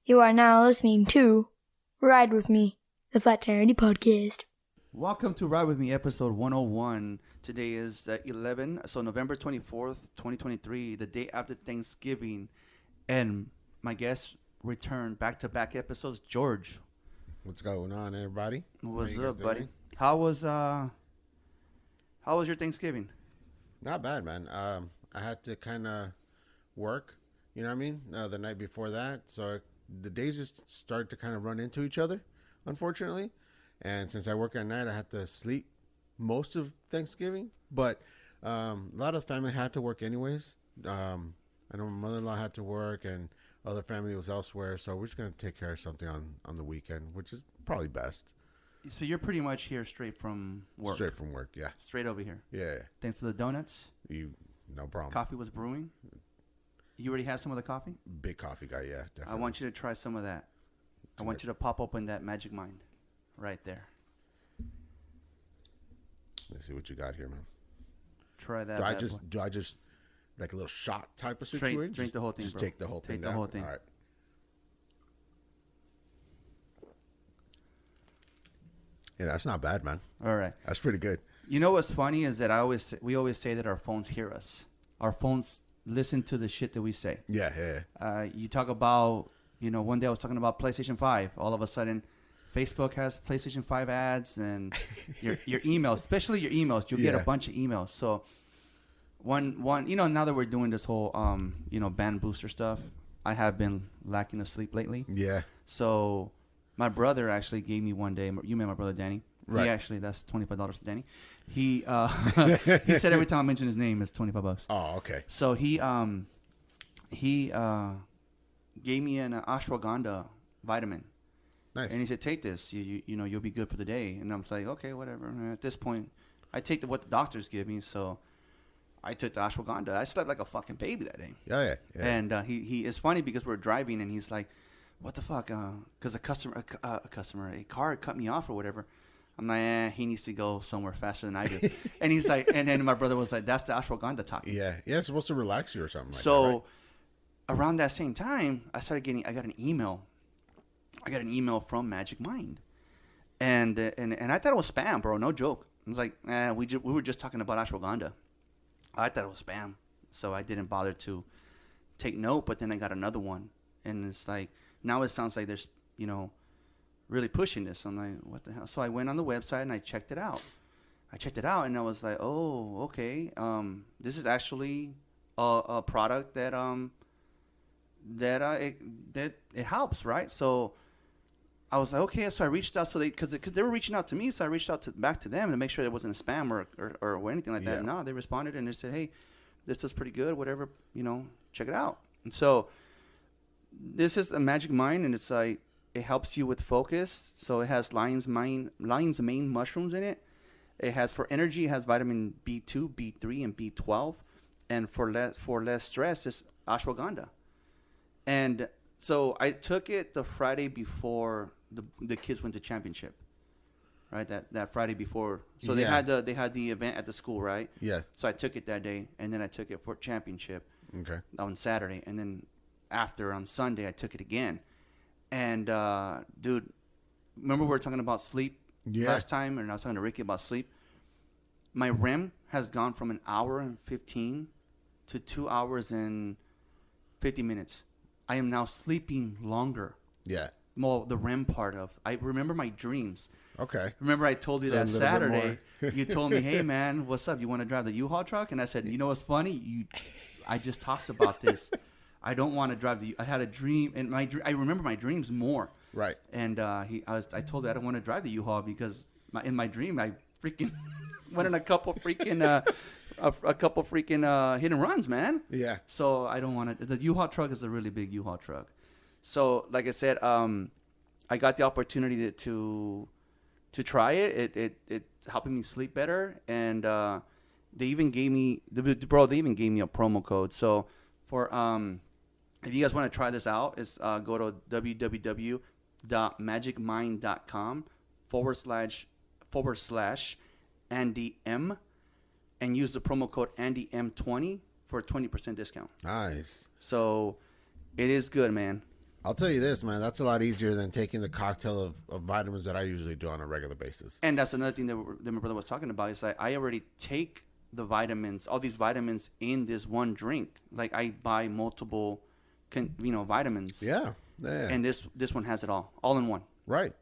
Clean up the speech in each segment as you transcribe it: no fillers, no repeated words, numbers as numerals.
You are now listening to Ride With Me, the Flat Tire Podcast. Welcome to Ride With Me, episode 101. Today is November 24th, 2023, the day after Thanksgiving. And my guest returned back-to-back episodes, George. What's going on, everybody? What's up, buddy? How was your Thanksgiving? Not bad, man. I had to kind of work, you know what I mean, the night before that. So the days just started to kind of run into each other, unfortunately. And since I work at night, I had to sleep most of Thanksgiving. But a lot of family had to work anyways. I know my mother-in-law had to work and other family was elsewhere. So we're just going to take care of something on the weekend, which is probably best. So you're pretty much here straight from work? Straight from work, yeah. Straight over here? Yeah. Thanks for the donuts? No problem. Coffee was brewing? You already had some of the coffee? Big coffee guy, yeah, definitely. I want you to try some of that. I want you to pop open that Magic Mind right there. Let's see what you got here, man. Try that. Do I just like a little shot type of situation? Drink the whole thing, just bro. Take the whole thing. Take the whole thing. All right. Yeah, that's not bad, man. All right. That's pretty good. You know what's funny is that we always say that our phones hear us. Our phones listen to the shit that we say. Yeah. You talk about, one day I was talking about PlayStation 5. All of a sudden, Facebook has PlayStation 5 ads, and your emails, especially your emails, you'll get a bunch of emails. So one, now that we're doing this whole, band booster stuff, I have been lacking of sleep lately. Yeah. So my brother actually gave me one day. You met my brother Danny. Right. That's $25 to Danny. He he said every time I mention his name, it's $25. Oh, okay. So he gave me an ashwagandha vitamin. Nice. And he said, take this. You'll be good for the day. And I'm like, okay, whatever. And at this point, I take what the doctors give me. So I took the ashwagandha. I slept like a fucking baby that day. Yeah. And he it's funny because we're driving and he's like, what the fuck? Because a car cut me off or whatever. I'm like, he needs to go somewhere faster than I do. And he's like, and then my brother was like, that's the ashwagandha talking. Yeah, it's supposed to relax you or something. So like that, right? Around that same time, I got an email. I got an email from Magic Mind, and I thought it was spam, bro. No joke. I was like, we were just talking about ashwagandha. I thought it was spam, so I didn't bother to take note. But then I got another one, and it's like now it sounds like there's really pushing this. I'm like, what the hell? So I went on the website and I checked it out. And I was like, oh, okay. This is actually a product that it helps, right? So I was like, okay. So I reached out, because they were reaching out to me, so I reached out back to them to make sure it wasn't a spam or anything like that. No, they responded and they said, hey, this is pretty good. Whatever, check it out. And so this is a Magic Mind, and it's like, it helps you with focus. So it has lion's mane mushrooms in it. It has, for energy, it has vitamin B2, B3, and B12. And for less stress, it's ashwagandha. And so I took it the Friday before the kids went to championship. Right? That Friday before. So they had the event at the school, right? Yeah. So I took it that day, and then I took it for championship. Okay. On Saturday, and then after on Sunday I took it again. And, dude, remember we were talking about sleep last time? And I was talking to Ricky about sleep. My REM has gone from 1 hour and 15 to 2 hours and 50 minutes. I am now sleeping longer. Yeah. Well, the REM part of. I remember my dreams. Okay. Remember I told you that Saturday. You told me, hey, man, what's up? You want to drive the U-Haul truck? And I said, you know what's funny? I just talked about this. I don't want to drive I had a dream, and I remember my dreams more. Right. And I told her I don't want to drive the U-Haul because in my dream I freaking went on a couple freaking hit and runs, man. Yeah. So I don't want to. The U-Haul truck is a really big U-Haul truck. So like I said, I got the opportunity to try it. It's helping me sleep better, and they even gave me a promo code. So for if you guys want to try this out, it's go to www.magicmind.com//AndyM and use the promo code AndyM20 for a 20% discount. Nice. So it is good, man. I'll tell you this, man. That's a lot easier than taking the cocktail of vitamins that I usually do on a regular basis. And that's another thing that my brother was talking about. Is like I already take the vitamins, all these vitamins in this one drink. Like I buy multiple, vitamins. Yeah. Yeah. And this one has it all in one. Right.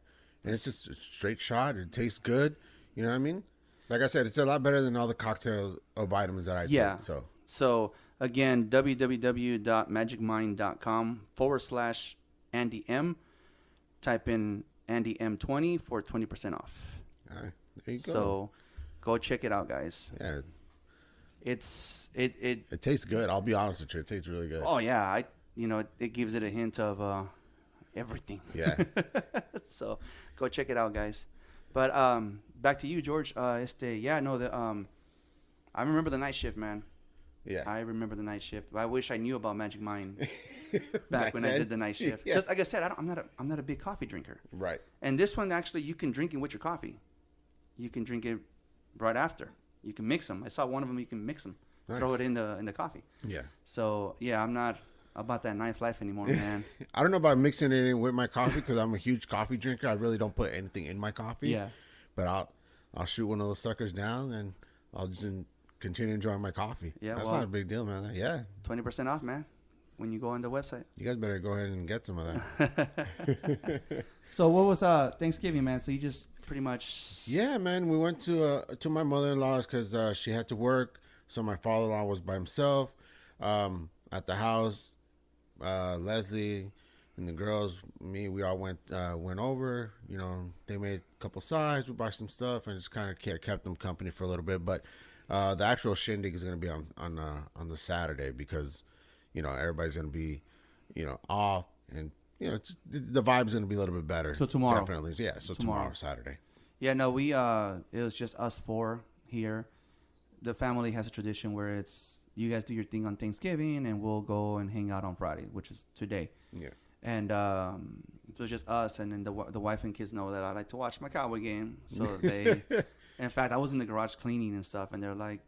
And it's just a straight shot. It tastes good. You know what I mean? Like I said, it's a lot better than all the cocktail of vitamins that I take. So again, www.magicmind.com/Andy M. Type in Andy M20 for 20% off. All right. There you go. So go check it out, guys. Yeah. It tastes good. I'll be honest with you. It tastes really good. Oh yeah, it gives it a hint of everything. Yeah. So go check it out, guys. But back to you, George. I remember the night shift, man. Yeah. I remember the night shift. I wish I knew about Magic Mind back when I did the night shift. Yeah. Because, like I said, I'm not a big coffee drinker. Right. And this one, actually, you can drink it with your coffee. You can drink it right after. You can mix them. I saw one of them. You can mix them, throw it in the coffee. Yeah. So yeah, I'm not about that ninth life anymore, man. I don't know about mixing it in with my coffee because I'm a huge coffee drinker. I really don't put anything in my coffee. Yeah. But I'll shoot one of those suckers down and I'll just continue enjoying my coffee. Yeah, that's not a big deal, man. Yeah. 20% off, man. When you go on the website. You guys better go ahead and get some of that. So what was Thanksgiving, man? So you just pretty much. Yeah, man. We went to my mother-in-law's because she had to work. So my father-in-law was by himself at the house. Leslie and the girls, we all went over. You know, they made a couple sides. We bought some stuff and just kind of kept them company for a little bit. But the actual shindig is going to be on the Saturday because, everybody's going to be, off and, the vibe's going to be a little bit better. So tomorrow. Definitely. Yeah. So tomorrow, Saturday. Yeah, no, it was just us four here. The family has a tradition where it's, you guys do your thing on Thanksgiving and we'll go and hang out on Friday, which is today. Yeah. And so it's just us, and then the wife and kids know that I like to watch my Cowboy game. So they, in fact, I was in the garage cleaning and stuff, and they're like,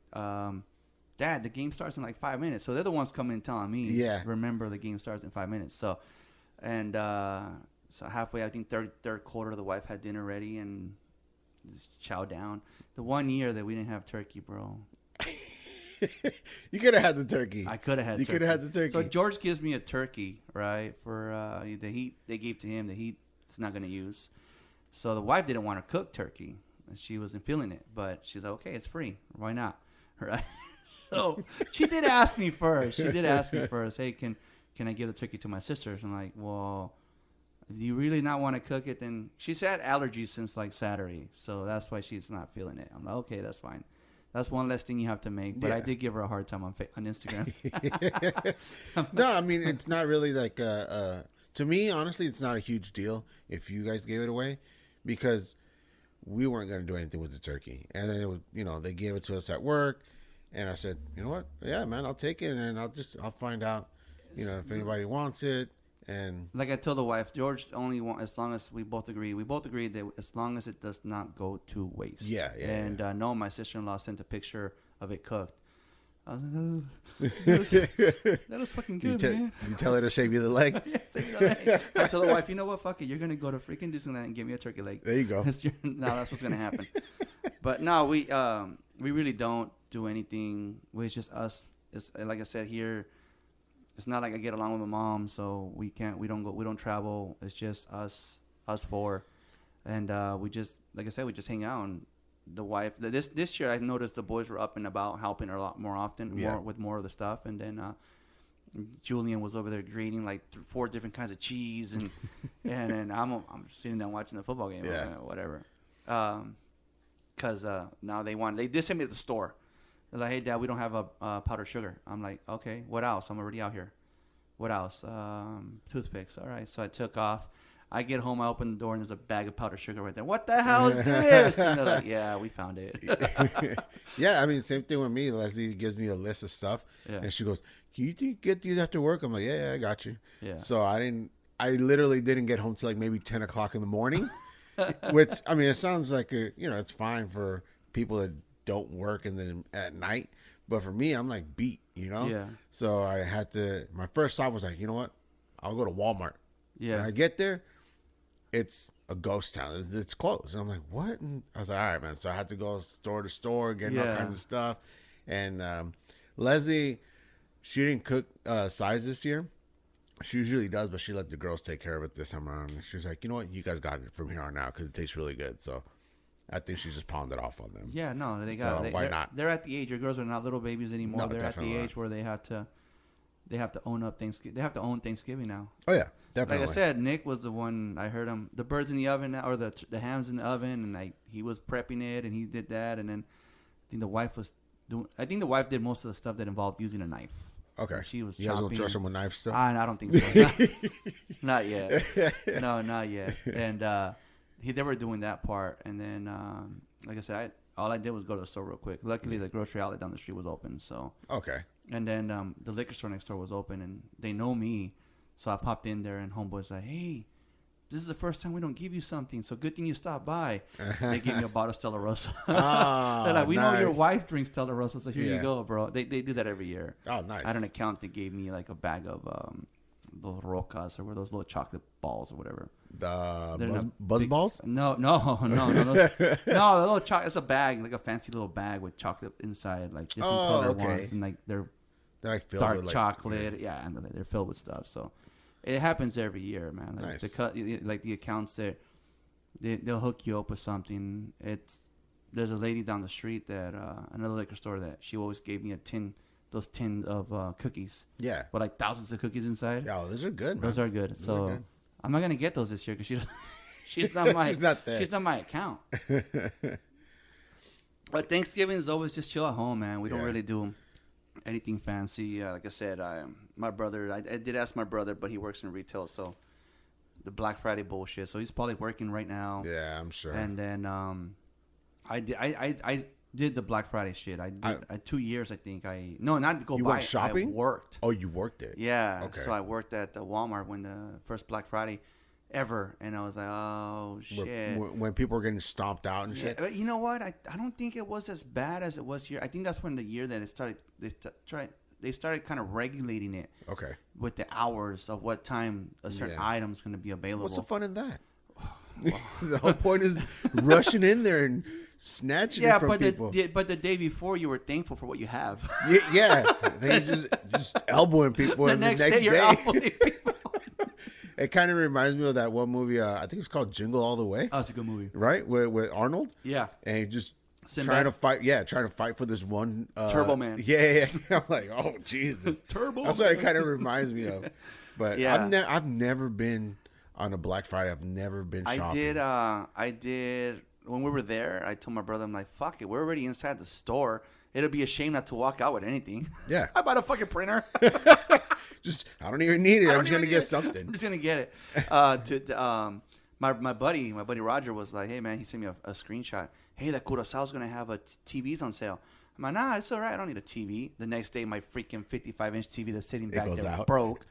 Dad, the game starts in like 5 minutes. So they're the ones coming and telling me, remember the game starts in 5 minutes. So, and so halfway, I think third quarter, the wife had dinner ready and just chow down. The 1 year that we didn't have turkey, bro. You could have had the turkey. I could have had. You could have had the turkey. So George gives me a turkey, right, for the heat they gave to him. The heat is not going to use. So the wife didn't want to cook turkey. She wasn't feeling it, but she's like, okay, it's free. Why not? Right. So she did ask me first. Hey, can I give the turkey to my sisters? I'm like, well, if you really not want to cook it, then she's had allergies since like Saturday, so that's why she's not feeling it. I'm like, okay, that's fine. That's one less thing you have to make. But I did give her a hard time on Instagram. No, I mean, it's not really like, to me, honestly, it's not a huge deal if you guys gave it away because we weren't going to do anything with the turkey. And then it was, they gave it to us at work. And I said, you know what? Yeah, man, I'll take it. And I'll find out, if anybody wants it. And like I told the wife, George only want as long as we both agreed that as long as it does not go to waste. Yeah. And no, my sister-in-law sent a picture of it cooked. I was like, that was fucking good, man. You tell her to shave you the leg? Yeah, shave you the leg. I told the wife, you know what, fuck it, you're gonna go to freaking Disneyland and give me a turkey leg. There you go. Now that's what's gonna happen. But no, we really don't do anything. It's just us. It's like I said here. It's not like I get along with my mom, so we don't travel. It's just us four, and we just, like I said, we just hang out. And the wife, this year, I noticed the boys were up and about, helping her a lot more often, with more of the stuff. And then Julian was over there grating like 4 different kinds of cheese, and and I'm sitting there watching the football game, or whatever. Because now they did send me to the store. They're like, hey, Dad, we don't have a powdered sugar. I'm like, okay, what else? I'm already out here. What else? Toothpicks. All right. So I took off. I get home, I open the door, and there's a bag of powdered sugar right there. What the hell is this? And they're like, yeah, we found it. Yeah, I mean, same thing with me. Leslie gives me a list of stuff, and she goes, can you get these after work? I'm like, yeah, I got you. Yeah. So I literally didn't get home till like maybe 10 o'clock in the morning, which, I mean, it sounds like, it's fine for people that don't work and then at night, but for me, I'm like beat, Yeah. So I had to. My first thought was like, you know what? I'll go to Walmart. Yeah. When I get there, it's a ghost town. It's closed. And I'm like, what? And I was like, all right, man. So I had to go store to store, getting all kinds of stuff. And Leslie, she didn't cook sides this year. She usually does, but she let the girls take care of it this time around. And she was like, you know what? You guys got it from here on out because it tastes really good. So I think she just pounded off on them. Yeah, no, they got. So why not? They're at the age. Your girls are not little babies anymore. No, they're at the age not. where they have to own up Thanksgiving. They have to own Thanksgiving now. Oh yeah, definitely. Like I said, Nick was the one. I heard him. The birds in the oven or the hams in the oven, and he was prepping it, and he did that, and then I think the wife was doing. I think the wife did most of the stuff that involved using a knife. Okay. She was you chopping. guys don't trust him with knives still? I don't think so. Not yet. No, not yet. And they were doing that part. And then, like I said, all I did was go to the store real quick. Luckily, the grocery outlet down the street was open. So okay. And then the liquor store next door was open, and they know me. So I popped in there, and homeboy's like, hey, this is the first time we don't give you something, so good thing you stopped by. They gave me a bottle of Stella Rosa. They're like, we know your wife drinks Stella Rosa, so here you go, bro. They do that every year. Oh, nice. At an account, they gave me like a bag of those rocas or those little chocolate balls or whatever. The buzz balls? No. Those, the little chocolate. It's a bag, like a fancy little bag with chocolate inside, like different color ones, and like they're dark with, chocolate. Yeah, and they're filled with stuff. So. It happens every year, man. Like nice. The accounts that they'll hook you up with something. There's a lady down the street that another liquor store that she always gave me those tin of cookies. Yeah. With like thousands of cookies inside. Yeah, those are good, man. Those are good. So I'm not gonna get those this year because she's not my she's not there. She's not my account. But Thanksgiving is always just chill at home, man. We don't really do anything fancy. Like I said, my brother, I did ask my brother, but he works in retail, so the Black Friday bullshit. So he's probably working right now. Yeah, I'm sure. And then I did the Black Friday shit. I did 2 years, I think. Not to go you buy. went shopping? I worked. Oh, you worked it. Yeah. Okay. So I worked at the Walmart when the first Black Friday ever, and I was like, oh shit. When people were getting stomped out and shit. But you know what? I don't think it was as bad as it was here. I think that's when the year that it started. They started kind of regulating it. Okay. With the hours of what time a certain item is going to be available. What's the fun in that? The whole point is rushing in there and snatching it from people. But the day before, you were thankful for what you have. Yeah. Then you just elbowing people. The next day, you're elbowing people. It kind of reminds me of that one movie. I think it's called Jingle All the Way. Oh, it's a good movie, right? With Arnold. Yeah, and he just Sinbad. trying to fight for this one Turbo Man. Yeah. I'm like, oh Jesus, Turbo. That's what it kind of reminds me of. But yeah. I've never been on a Black Friday. I've never been shopping. I did when we were there. I told my brother, I'm like, fuck it, we're already inside the store. It'll be a shame not to walk out with anything. Yeah, I bought a fucking printer. I don't even need it. I'm just gonna get something. I'm just gonna get it. My buddy Roger was like, hey man, he sent me a screenshot. Hey, that Curaçao's gonna have TVs on sale. I'm like, nah, it's all right. I don't need a TV. The next day, my freaking 55-inch TV that's sitting back there broke.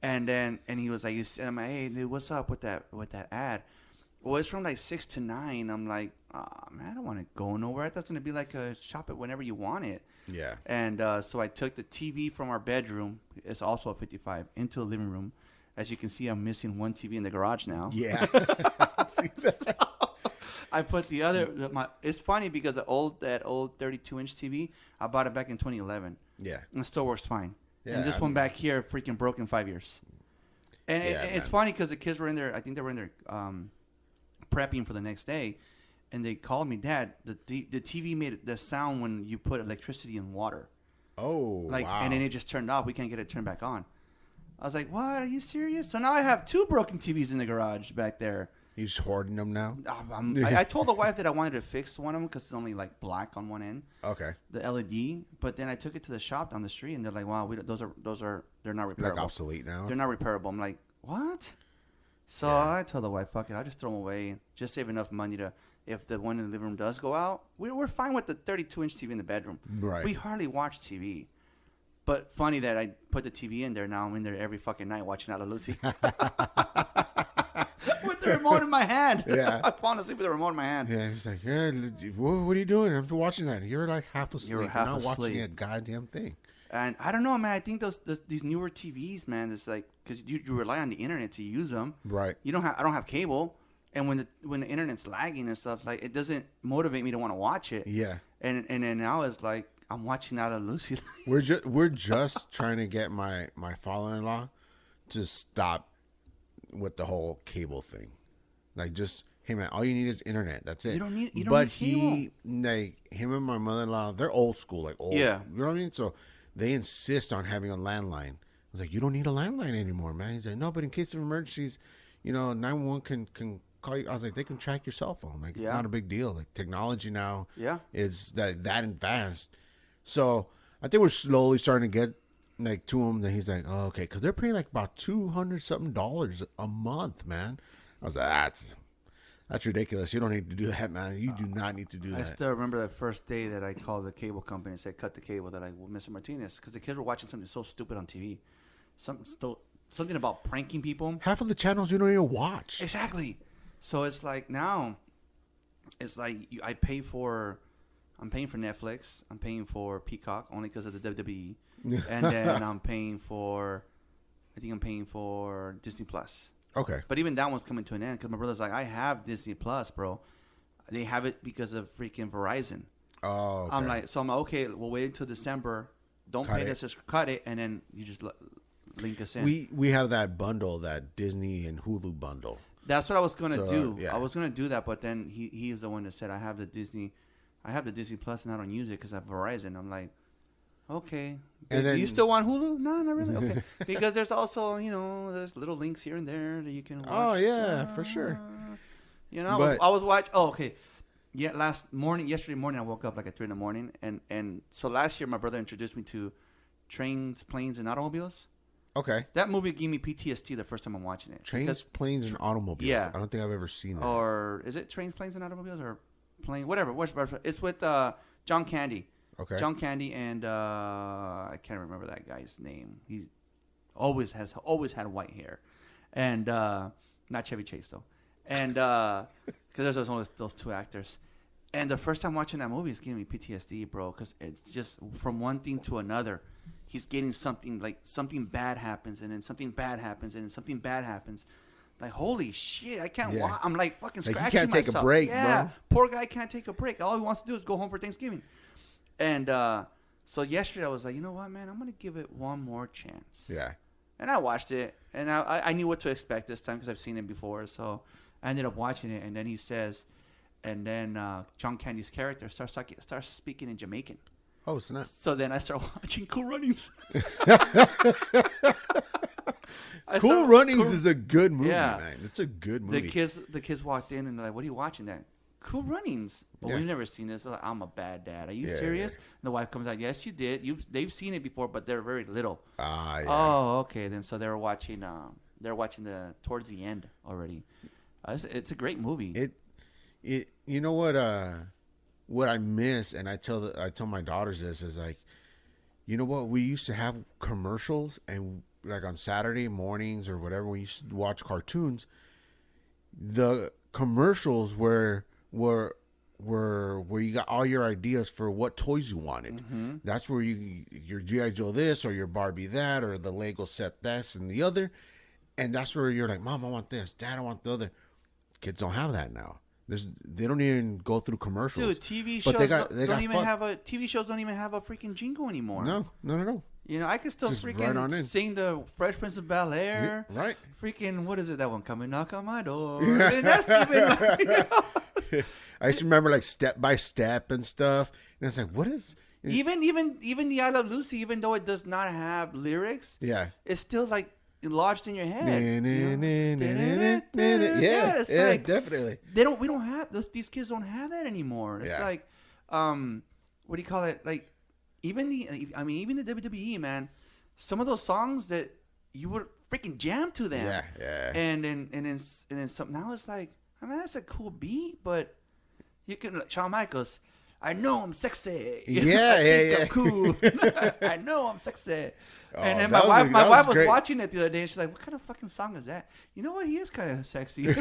And he was like, I'm like, hey dude, what's up with that ad? Well, it's from like 6 to 9. I'm like, man, I don't want to go nowhere. That's gonna be like a shop it whenever you want it. Yeah. And so I took the TV from our bedroom. It's also a 55 into the living room. As you can see, I'm missing one TV in the garage now. Yeah. I put the other. It's funny because that old 32-inch TV, I bought it back in 2011. Yeah. And it still works fine. Yeah, And this one back here freaking broke in 5 years. And it's funny because the kids were in there. I think they were in there prepping for the next day. And they called me, Dad, the TV made the sound when you put electricity in water. Oh, wow. And then it just turned off. We can't get it turned back on. I was like, what? Are you serious? So now I have 2 broken TVs in the garage back there. You're just hoarding them now? I told the wife that I wanted to fix one of them because it's only like black on one end. Okay. The LED. But then I took it to the shop down the street and they're like, wow, they're not repairable. Like obsolete now? They're not repairable. I'm like, what? So I told the wife, fuck it. I'll just throw them away. Just save enough money to, if the one in the living room does go out, we're fine with the 32-inch TV in the bedroom. Right. We hardly watch TV. But funny that I put the TV in there. Now I'm in there every fucking night watching Ala Lucy. With the remote in my hand. Yeah. I'm falling asleep with the remote in my hand. Yeah, he's like, what are you doing? I'm watching that. You're like half asleep. You're half not asleep. watching a goddamn thing. And I don't know, man. I think these newer TVs, man, it's like because you rely on the internet to use them. Right. I don't have cable, and when the internet's lagging and stuff, like it doesn't motivate me to want to watch it. Yeah. And then now it's like I'm watching out of Lucy. We're just trying to get my father-in-law to stop with the whole cable thing. Like, just, hey man, all you need is internet. That's it. You don't need but cable. him and my mother-in-law, they're old school, like old. Yeah. You know what I mean? So they insist on having a landline. I was like, you don't need a landline anymore, man. He's like, no, but in case of emergencies, 911 can call you. I was like, they can track your cell phone. Like, it's not a big deal. Like, technology now is that advanced. So I think we're slowly starting to get like to him. That he's like, oh, okay, because they're paying like about $200 something a month, man. I was like, that's ridiculous. You don't need to do that, man. You do not need to do that. I still remember that first day that I called the cable company and said, cut the cable. They're like, well, Mr. Martinez, because the kids were watching something so stupid on TV. Something about pranking people. Half of the channels you don't even watch. Exactly. So it's like now, it's like I'm paying for Netflix. I'm paying for Peacock only because of the WWE. And then I'm paying for Disney Plus. Okay. But even that one's coming to an end because my brother's like, I have Disney Plus, bro. They have it because of freaking Verizon. Oh, okay. I'm like, okay, we'll wait until December. Don't pay this, just cut it, and then you just link us in. We have that bundle, that Disney and Hulu bundle. That's what I was gonna do. Yeah. I was gonna do that, but then he is the one that said I have the Disney Plus and I don't use it because I have Verizon. I'm like, okay. And do then, you still want Hulu? No, not really. Okay, because there's also there's little links here and there that you can watch. Oh yeah, for sure. I was watching. Oh, okay. Yeah, yesterday morning, I woke up like at 3 a.m. and so last year my brother introduced me to Trains, Planes, and Automobiles. Okay. That movie gave me PTSD the first time I'm watching it. Trains, Planes, and Automobiles. Yeah. I don't think I've ever seen that. Or is it Trains, Planes, and Automobiles or Plane? Whatever. It's with John Candy. Okay. John Candy and I can't remember that guy's name. He's always had white hair, and not Chevy Chase though, and because there's only those two actors. And the first time watching that movie is giving me PTSD, bro, because it's just from one thing to another. He's getting something bad happens, and then something bad happens, and then something bad happens. Like, holy shit, I can't watch. I'm like fucking scratching myself. You can't take a break, bro. Poor guy can't take a break. All he wants to do is go home for Thanksgiving. And so yesterday I was like, you know what, man? I'm going to give it one more chance. Yeah. And I watched it, and I knew what to expect this time because I've seen it before. So I ended up watching it, and then he says, and then John Candy's character starts speaking in Jamaican. Oh, snap. So then I start watching Cool Runnings. Cool Runnings is a good movie, Yeah. man. It's a good movie. The kids walked in and they're like, what are you watching then? Cool Runnings. But we've never seen this. They're like, I'm a bad dad. Are you serious? Yeah. And the wife comes out, yes, you did. They've seen it before, but they're very little. Ah, yeah. Oh, okay. Then so they were watching the towards the end already. It's a great movie. It you know what I miss, and I tell my daughters this is like, you know what, we used to have commercials, and like on Saturday mornings or whatever, we used to watch cartoons. The commercials were where you got all your ideas for what toys you wanted. Mm-hmm. That's where your G.I. Joe this, or your Barbie that, or the Lego set this and the other. And that's where you're like, Mom, I want this. Dad, I want the other. Kids don't have that now. They don't even go through commercials. Dude, TV shows TV shows don't even have a freaking jingle anymore. No. You know, I can still Just freaking sing the Fresh Prince of Bel-Air. Yeah, right. Freaking, what is it? That one, come and knock on my door. And that's even like, you know. I used to remember like Step by Step and stuff. And I was like, what is... Even the I Love Lucy, even though it does not have lyrics, it's still like lodged in your head. Yeah, definitely. We don't have these kids don't have that anymore. It's like, what do you call it? Like, even the WWE, man, some of those songs that you would freaking jam to them. Yeah. And then some, now it's like, I mean, that's a cool beat, but you can, like, Shawn Michaels, I know I'm sexy. I'm cool. I know I'm sexy. Oh, and then my wife was watching it the other day. And she's like, "What kind of fucking song is that?" You know what? He is kind of sexy.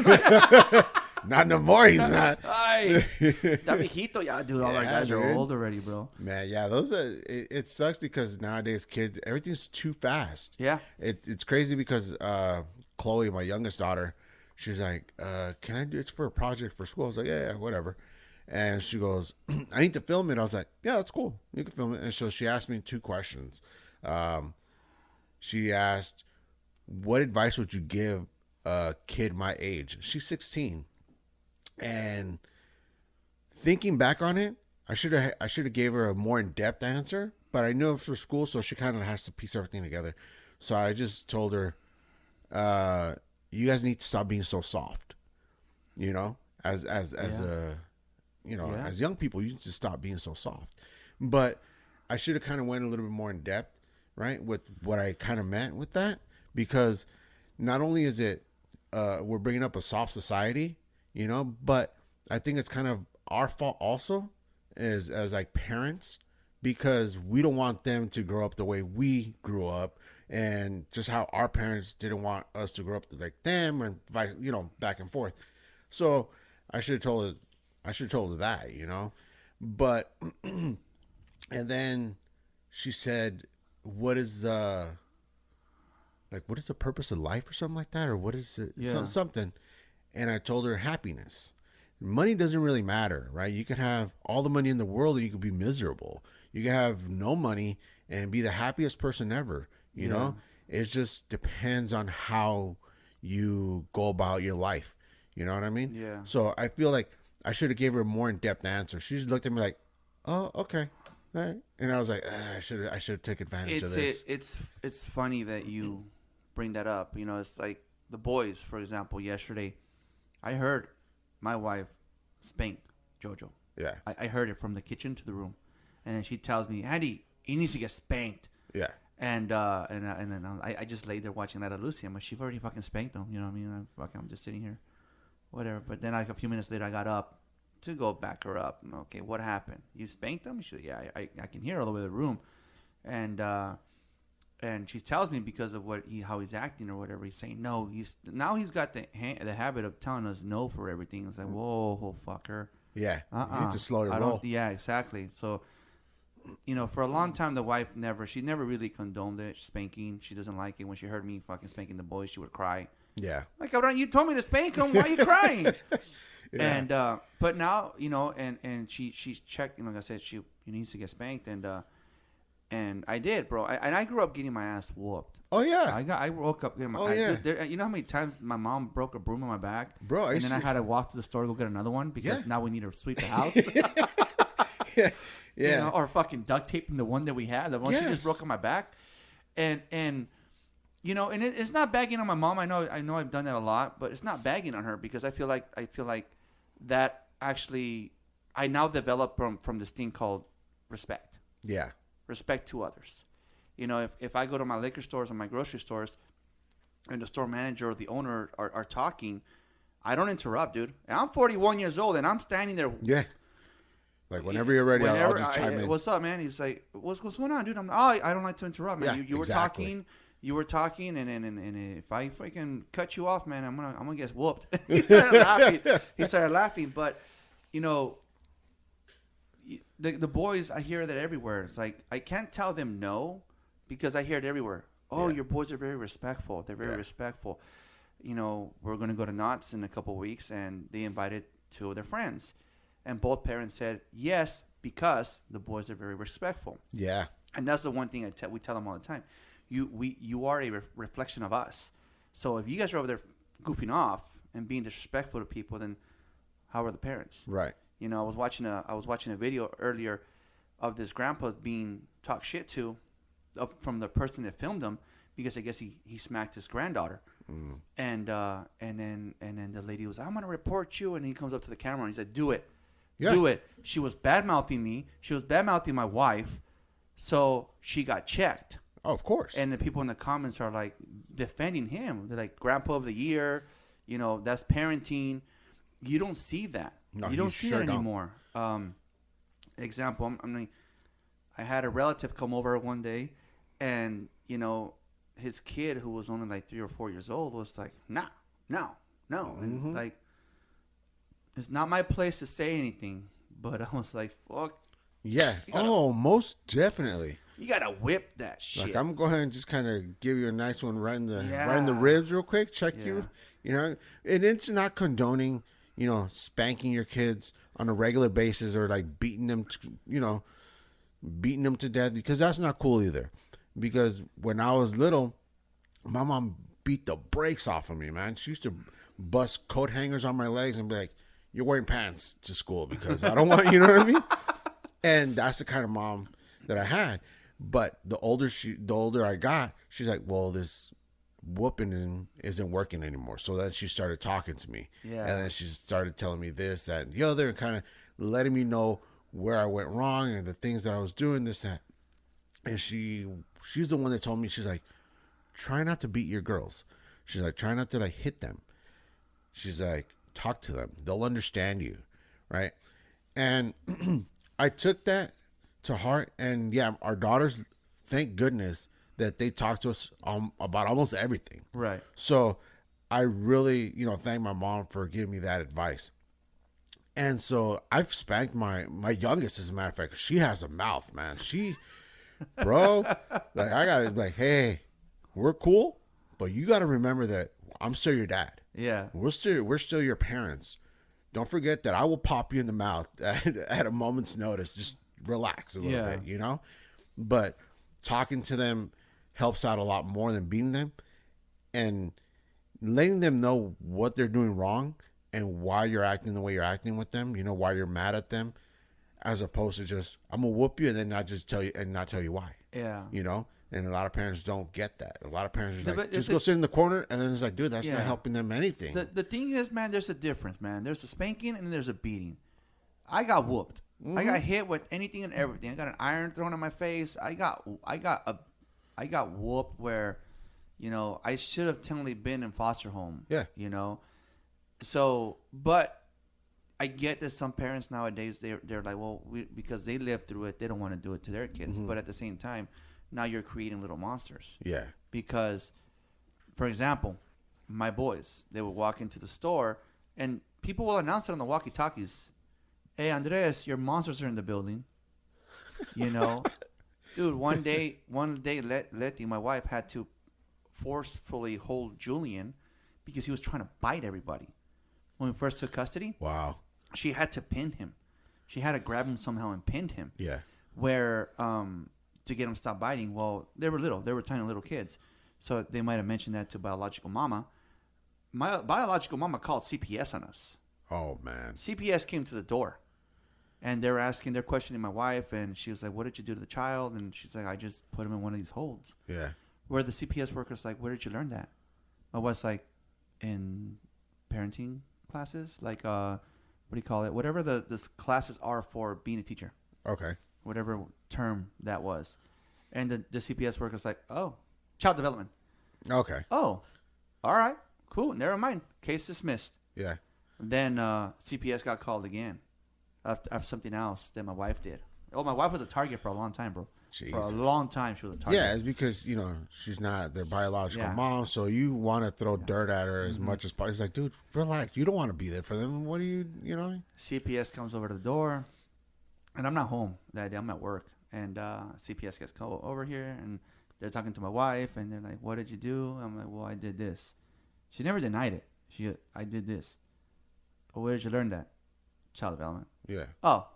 Not no more. He's not. Ay, that viejito, yeah, dude. All our Yeah, guys are dude. old already, bro. Man, yeah, those are. It sucks because nowadays kids, everything's too fast. Yeah. It's crazy because Chloe, my youngest daughter, she's like, "Can I do it's for a project for school?" I was like, "Yeah, whatever." And she goes, "I need to film it." I was like, "Yeah, that's cool. You can film it." And so she asked me 2 questions. She asked, "What advice would you give a kid my age?" She's 16, and thinking back on it, I should have gave her a more in depth answer, but I knew it for school, so she kind of has to piece everything together. So I just told her, "You guys need to stop being so soft." You know, as a as young people, you need to stop being so soft. But I should have kind of went a little bit more in depth, right, with what I kind of meant with that, because not only is it we're bringing up a soft society, but I think it's kind of our fault also as like parents, because we don't want them to grow up the way we grew up, and just how our parents didn't want us to grow up like them, and back and forth. So I should have told her that, but and then she said, what is the purpose of life or something like that, or what is it? Something. And I told her happiness. Money doesn't really matter, right? You could have all the money in the world and you could be miserable. You could have no money and be the happiest person ever, you know? It just depends on how you go about your life. You know what I mean? Yeah. So I feel like I should have gave her a more in-depth answer. She just looked at me like, "Oh, okay. All right." And I was like, I should take advantage of this. It's funny that you bring that up. It's like the boys, for example, yesterday, I heard my wife spank Jojo. Yeah. I heard it from the kitchen to the room. And then she tells me, "Andy, he needs to get spanked." Yeah. And then I just laid there watching that at Lucy. I'm like, "She already fucking spanked him." You know what I mean? I'm just sitting here. Whatever. But then like a few minutes later, I got up to go back her up. Okay, what happened? You spanked him? She said, "Yeah, I can hear all the way to the room." And she tells me because of how he's acting or whatever. He's saying no. He's got the habit of telling us no for everything. It's like, whoa, fucker. Yeah. You need to slow your roll. Yeah, exactly. So, for a long time, the wife she never really condoned it, spanking. She doesn't like it. When she heard me fucking spanking the boys, she would cry. Yeah. Like, you told me to spank him. Why are you crying? Yeah. And but now, and she checked. Like I said, she needs to get spanked, and I did, bro. I grew up getting my ass whooped. Oh yeah. I woke up getting my. Oh yeah. You know how many times my mom broke a broom on my back, bro? And then I had to walk to the store to go get another one because now we need to sweep the house. Yeah. Or fucking duct taping the one that we had. The one she just broke on my back, and it's not bagging on my mom. I know I've done that a lot, but it's not bagging on her because I feel like that actually I now develop from this thing called respect. Yeah. Respect to others. If I go to my liquor stores or my grocery stores and the store manager or the owner are talking, I don't interrupt, dude. And I'm 41 years old and I'm standing there. Yeah. Like whenever you're ready, I'll just chime in. What's up, man? He's like, what's going on, dude? I don't like to interrupt, man. Yeah, You were talking, and if I freaking cut you off, man, I'm gonna get whooped. He started laughing, but the boys, I hear that everywhere. It's like I can't tell them no because I hear it everywhere. Oh, your boys are very respectful. They're very respectful. We're gonna go to Knott's in a couple of weeks, and they invited 2 of their friends, and both parents said yes because the boys are very respectful. Yeah, and that's the one thing we tell them all the time. You are a reflection of us. So if you guys are over there goofing off and being disrespectful to people, then how are the parents? Right. I was watching a video earlier of this grandpa being talked shit to from the person that filmed him because I guess he smacked his granddaughter. And then the lady was, "I'm gonna report you," and he comes up to the camera and he said, "Do it, do it." She was bad mouthing me. She was bad mouthing my wife, so she got checked. Oh, of course. And the people in the comments are like defending him. They're like, "Grandpa of the year," that's parenting. You don't see that. No, you don't see that don't. anymore. Example, I had a relative come over one day, and his kid, who was only like 3 or 4 years old, was like, no, and like, it's not my place to say anything, but I was like, fuck. Yeah. Most definitely. You gotta whip that shit. Like, I'm going to go ahead and just kind of give you a nice one right in the ribs real quick. Check you know, and it's not condoning, you know, spanking your kids on a regular basis or like beating them to death, because that's not cool either. Because when I was little, my mom beat the brakes off of me, man. She used to bust coat hangers on my legs and be like, "You're wearing pants to school because I don't want," you know what I mean? And that's the kind of mom that I had. But the older I got, she's like, "Well, this whooping isn't working anymore." So then she started talking to me. Yeah. And then she started telling me this, that, and the other, and kind of letting me know where I went wrong and the things that I was doing, this, that. And she's the one that told me, she's like, "Try not to beat your girls." She's like, "Try not to like hit them." She's like, "Talk to them. They'll understand you." Right. And I took that to heart. And yeah, our daughters, thank goodness that they talk to us about almost everything. Right. So I really, thank my mom for giving me that advice. And so I've spanked my youngest, as a matter of fact. She has a mouth, man. Bro, like, I gotta be like, "Hey, we're cool, but you gotta remember that I'm still your dad. Yeah. We're still your parents. Don't forget that I will pop you in the mouth at a moment's notice. Just relax a little bit, But talking to them helps out a lot more than beating them, and letting them know what they're doing wrong and why you're acting the way you're acting with them, why you're mad at them, as opposed to just, "I'm gonna whoop you," and then not tell you why. Yeah. And a lot of parents don't get that. A lot of parents are Yeah, like, just go sit in the corner, and then it's like, dude, that's not helping them anything. The thing is, man, there's a difference, man. There's a spanking and there's a beating. I got whooped. I got hit with anything and everything. I got an iron thrown in my face. I got whooped where, I should have technically been in foster home. Yeah. So, but I get that some parents nowadays, they're like, well, because they lived through it, they don't want to do it to their kids. But at the same time, now you're creating little monsters. Yeah. Because, for example, my boys, they would walk into the store and people will announce it on the walkie-talkies. "Hey, Andres, your monsters are in the building." Dude, one day, Letty, my wife, had to forcefully hold Julian because he was trying to bite everybody. When we first took custody, Wow. she had to pin him. She had to grab him somehow and pin him. Yeah. Where, to get him to stop biting. Well, they were little. They were tiny little kids. So they might have mentioned that to biological mama. My biological mama called CPS on us. Oh, man. CPS came to the door. And they're questioning my wife. And she was like, "What did you do to the child?" And she's like, "I just put him in one of these holds." Yeah. Where the CPS worker's like, "Where did you learn that?" My wife's like, "In parenting classes. Like, what do you call it? Whatever the classes are for being a teacher." Okay. Whatever term that was. And the CPS worker's like, "Oh, child development." Okay. "Oh, all right, cool, never mind. Case dismissed." Yeah. Then CPS got called again after something else that my wife did. Oh, my wife was a target for a long time, bro. Jesus. For a long time, she was a target. Yeah, it's because, she's not their biological Yeah. mom, so you want to throw dirt at her as much as possible. It's like, dude, relax. You don't want to be there for them. What do you. CPS comes over to the door, and I'm not home that day. I'm at work. And CPS gets called over here, and they're talking to my wife, and they're like, "What did you do?" I'm like, "Well, I did this." She never denied it. "I did this." "Well, where did you learn that?" "Child development." Yeah. "Oh,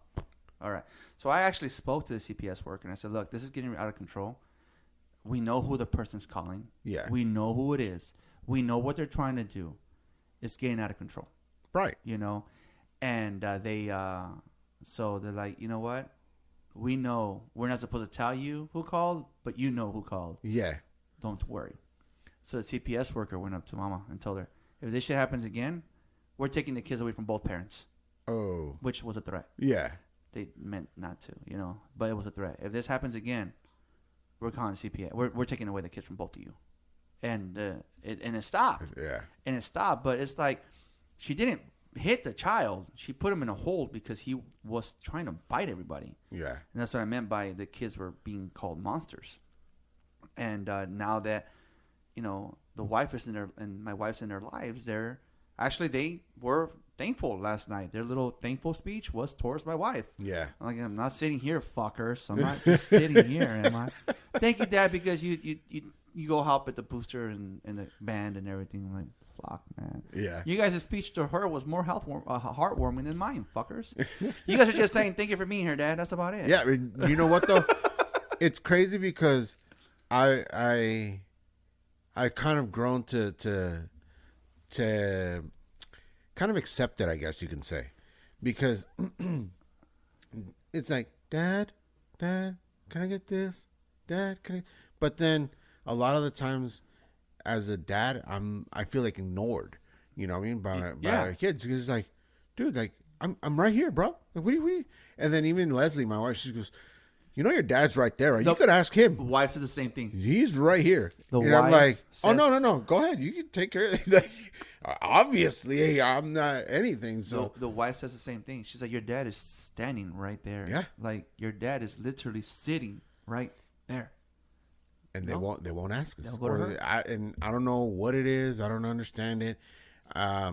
all right." So I actually spoke to the CPS worker, and I said, "Look, this is getting out of control. We know who the person's calling. Yeah. We know who it is. We know what they're trying to do. It's getting out of control." Right. And so they're like, "You know what? We know we're not supposed to tell you who called, but you know who called. Yeah. Don't worry." So the CPS worker went up to mama and told her, "If this shit happens again, we're taking the kids away from both parents," Oh. which was a threat. Yeah. They meant not to, but it was a threat. "If this happens again, we're calling CPS. We're taking away the kids from both of you." And it stopped. Yeah. And it stopped, but it's like she didn't hit the child. She put him in a hold because he was trying to bite everybody. Yeah. And that's what I meant by the kids were being called monsters. And now that, the wife is in their, and my wife's in their lives, they were thankful last night. Their little thankful speech was towards my wife. Yeah. I'm not sitting here, fuckers. I'm not just sitting here, am I? Thank you, Dad, because you go help at the booster and the band and everything. I'm like, fuck, man. Yeah. You guys' speech to her was more heartwarming than mine, fuckers. You guys are just saying, thank you for being here, Dad. That's about it. Yeah. You know what, though? It's crazy because I kind of grown to kind of accept it, I guess you can say, because it's like, Dad, can I get this? Dad, can I? But then a lot of the times, as a dad, I feel like ignored. You know what I mean by our kids, because it's like, dude, like I'm right here, bro. Like, what do you? And then even Leslie, my wife, she goes, you know, your dad's right there. Right? You could ask him. The wife said the same thing. He's right here. The and wife I'm like, says, oh no, go ahead. You can take care of it. Obviously, I'm not anything. So the wife says the same thing. She's like, your dad is standing right there. Yeah. Like your dad is literally sitting right there. And they won't ask us. And I don't know what it is. I don't understand it. I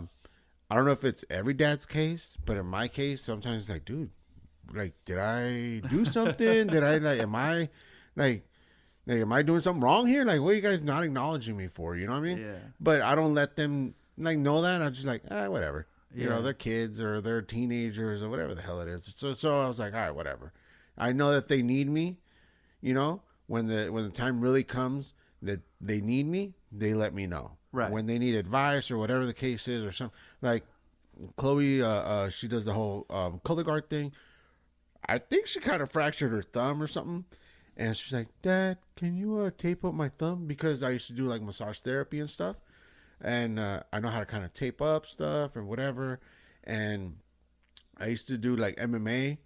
don't know if it's every dad's case, but in my case, sometimes it's like, dude, like, did I do something? Am I doing something wrong here? Like, what are you guys not acknowledging me for? You know what I mean? Yeah. But I don't let them know that. I'm just like, whatever. Yeah. You know, they're kids or they're teenagers or whatever the hell it is. So I was like, all right, whatever. I know that they need me. You know, when the time really comes that they need me, they let me know. Right. When they need advice or whatever the case is or something. Like Chloe, she does the whole color guard thing. I think she kind of fractured her thumb or something. And she's like, Dad, can you tape up my thumb? Because I used to do like massage therapy and stuff. And I know how to kind of tape up stuff or whatever. And I used to do like MMA.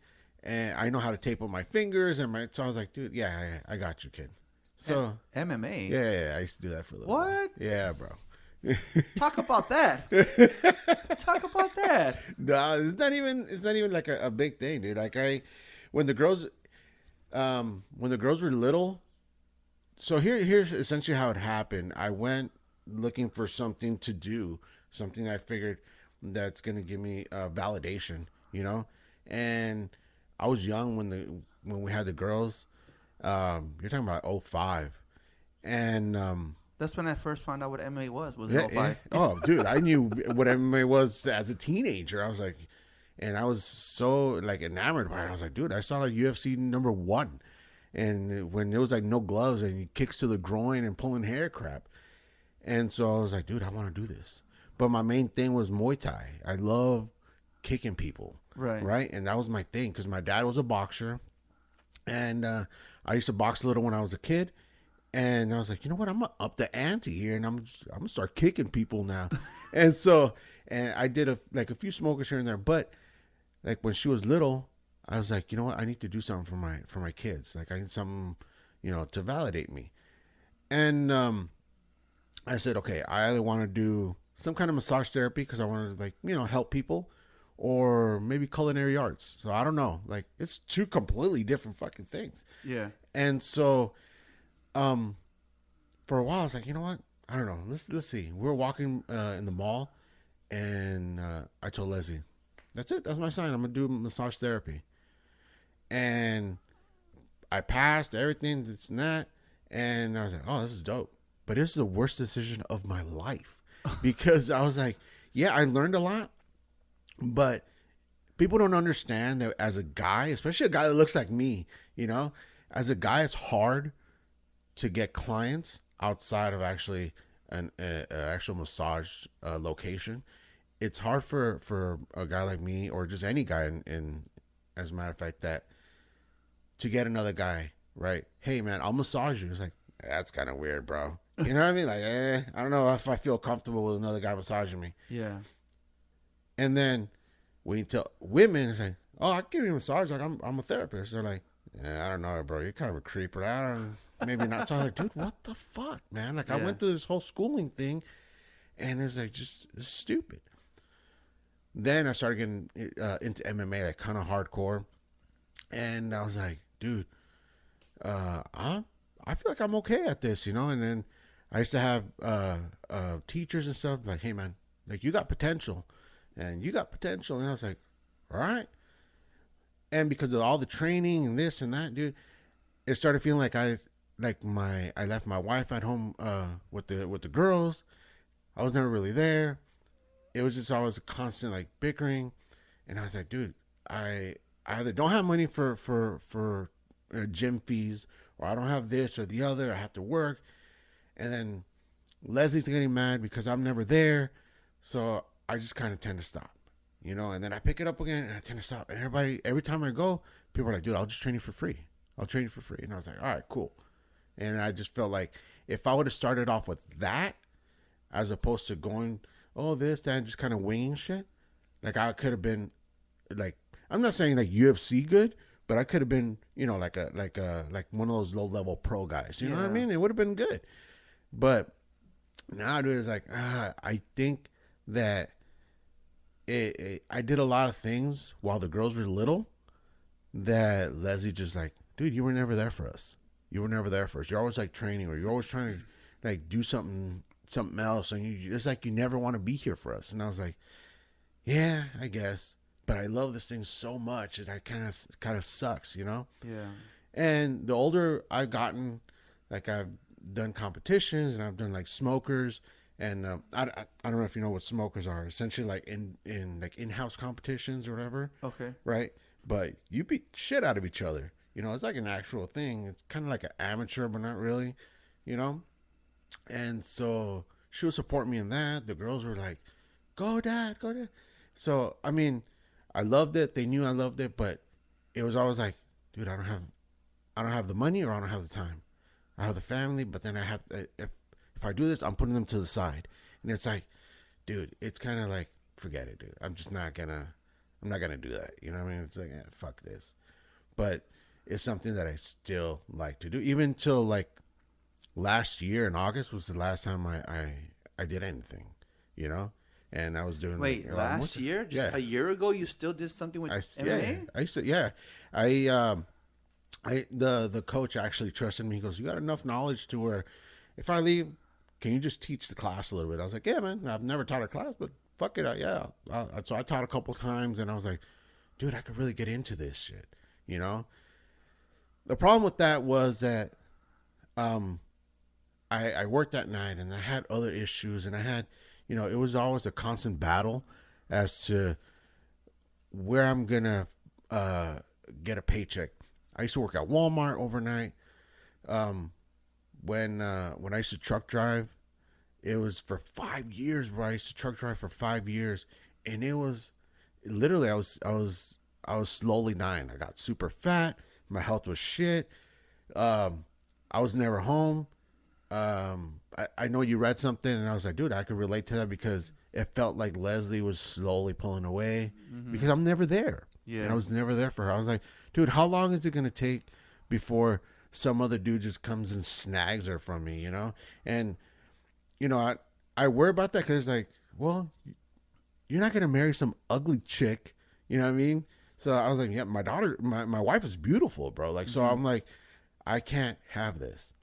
And I know how to tape up my fingers. So I was like, dude, yeah, I got you, kid. So MMA? Yeah, I used to do that for a little What? while. Yeah, bro. Talk about that. Talk about that. No, it's not even like a big thing, dude. Like when the girls were little, so here's essentially how it happened. I went looking for something to do, something I figured that's gonna give me validation, you know. And I was young when we had the girls. You're talking about 05. And that's when I first found out what MMA was. Was yeah, it 05? yeah. Oh, dude, I knew what MMA was as a teenager. I was like, and I was so like enamored by it. I was like, dude, I saw like UFC #1, and when it was like no gloves and kicks to the groin and pulling hair crap, and so I was like, dude, I want to do this. But my main thing was Muay Thai. I love kicking people, right, and that was my thing because my dad was a boxer, and I used to box a little when I was a kid. And I was like, you know what? I'm gonna up the ante here, and I'm gonna start kicking people now. and I did a few smokers here and there. But like when she was little, I was like, you know what? I need to do something for my kids. Like I need something, you know, to validate me. And I said, okay, I either want to do some kind of massage therapy because I want to, like, you know, help people, or maybe culinary arts. So I don't know. Like it's two completely different fucking things. Yeah. And so. For a while, I was like, you know what? I don't know. Let's see. We were walking in the mall, and I told Leslie, "That's it. That's my sign. I'm gonna do massage therapy." And I passed everything, this and that, and I was like, "Oh, this is dope." But this is the worst decision of my life because I was like, "Yeah, I learned a lot, but people don't understand that as a guy, especially a guy that looks like me, you know, as a guy, it's hard." To get clients outside of actually an actual massage location, it's hard for a guy like me or just any guy in as a matter of fact that to get another guy, right? Hey man, I'll massage you. It's like, that's kind of weird, bro. You know what I mean? Like, I don't know if I feel comfortable with another guy massaging me. Yeah. And then when you tell women, it's like, oh, I can give you a massage. Like I'm a therapist. They're like, yeah, I don't know, bro. You're kind of a creeper. I don't. Maybe not. So I was like, dude, what the fuck, man? Like, I went through this whole schooling thing, and it's like, it's stupid. Then I started getting into MMA, like, kind of hardcore. And I was like, dude, I feel like I'm okay at this, you know? And then I used to have teachers and stuff like, hey, man, like, you got potential. and you got potential. And I was like, all right. And because of all the training and this and that, dude, it started feeling like I left my wife at home with the girls. I was never really there. It was just always a constant like bickering, and I was like, dude, I either don't have money for gym fees, or I don't have this or the other. I have to work, and then Leslie's getting mad because I'm never there, so I just kind of tend to stop, And then I pick it up again, and I tend to stop. And every time I go, people are like, dude, I'll just train you for free. I'll train you for free. And I was like, all right, cool. And I just felt like if I would have started off with that, as opposed to going, oh, this, that, and just kind of winging shit, like I could have been, like, I'm not saying like UFC good, but I could have been, like one of those low level pro guys. You know what I mean? It would have been good. But now, dude, it's like, I think that I did a lot of things while the girls were little that Leslie just like, dude, you were never there for us. You were never there for us. You're always like training, or you're always trying to like do something else, and it's like you never want to be here for us. And I was like, yeah, I guess, but I love this thing so much that I kind of sucks, Yeah. And the older I've gotten, like I've done competitions and I've done like smokers, and I don't know if you know what smokers are. Essentially, like in-house competitions or whatever. Okay. Right, but you beat shit out of each other. It's like an actual thing. It's kind of like an amateur, but not really, And so she would support me in that. The girls were like, go, Dad, go, Dad. So, I mean, I loved it. They knew I loved it, but it was always like, dude, I don't have the money, or I don't have the time. I have the family, but then I have, if I do this, I'm putting them to the side. And it's like, dude, it's kind of like, forget it, dude. I'm not going to do that. You know what I mean? It's like, fuck this. But it's something that I still like to do. Even till like last year in August was the last time I did anything, and I was doing. Wait, last year? Just a year ago, you still did something with MMA? I used to, the coach actually trusted me. He goes, you got enough knowledge to where if I leave, can you just teach the class a little bit? I was like, yeah, man, I've never taught a class, but fuck it. So I taught a couple times, and I was like, dude, I could really get into this shit, The problem with that was that I worked that night, and I had other issues, and I had, it was always a constant battle as to where I'm going to get a paycheck. I used to work at Walmart overnight. When I used to truck drive, it was for 5 years, bro. I used to truck drive for 5 years, and it was literally, I was slowly dying. I got super fat. My health was shit. I was never home. I know you read something, and I was like, dude, I could relate to that because it felt like Leslie was slowly pulling away because I'm never there. Yeah. And I was never there for her. I was like, dude, how long is it going to take before some other dude just comes and snags her from me, And, I worry about that because, like, well, you're not going to marry some ugly chick, you know what I mean? So I was like, yeah, my daughter, my wife is beautiful, bro. Like, so I'm like, I can't have this.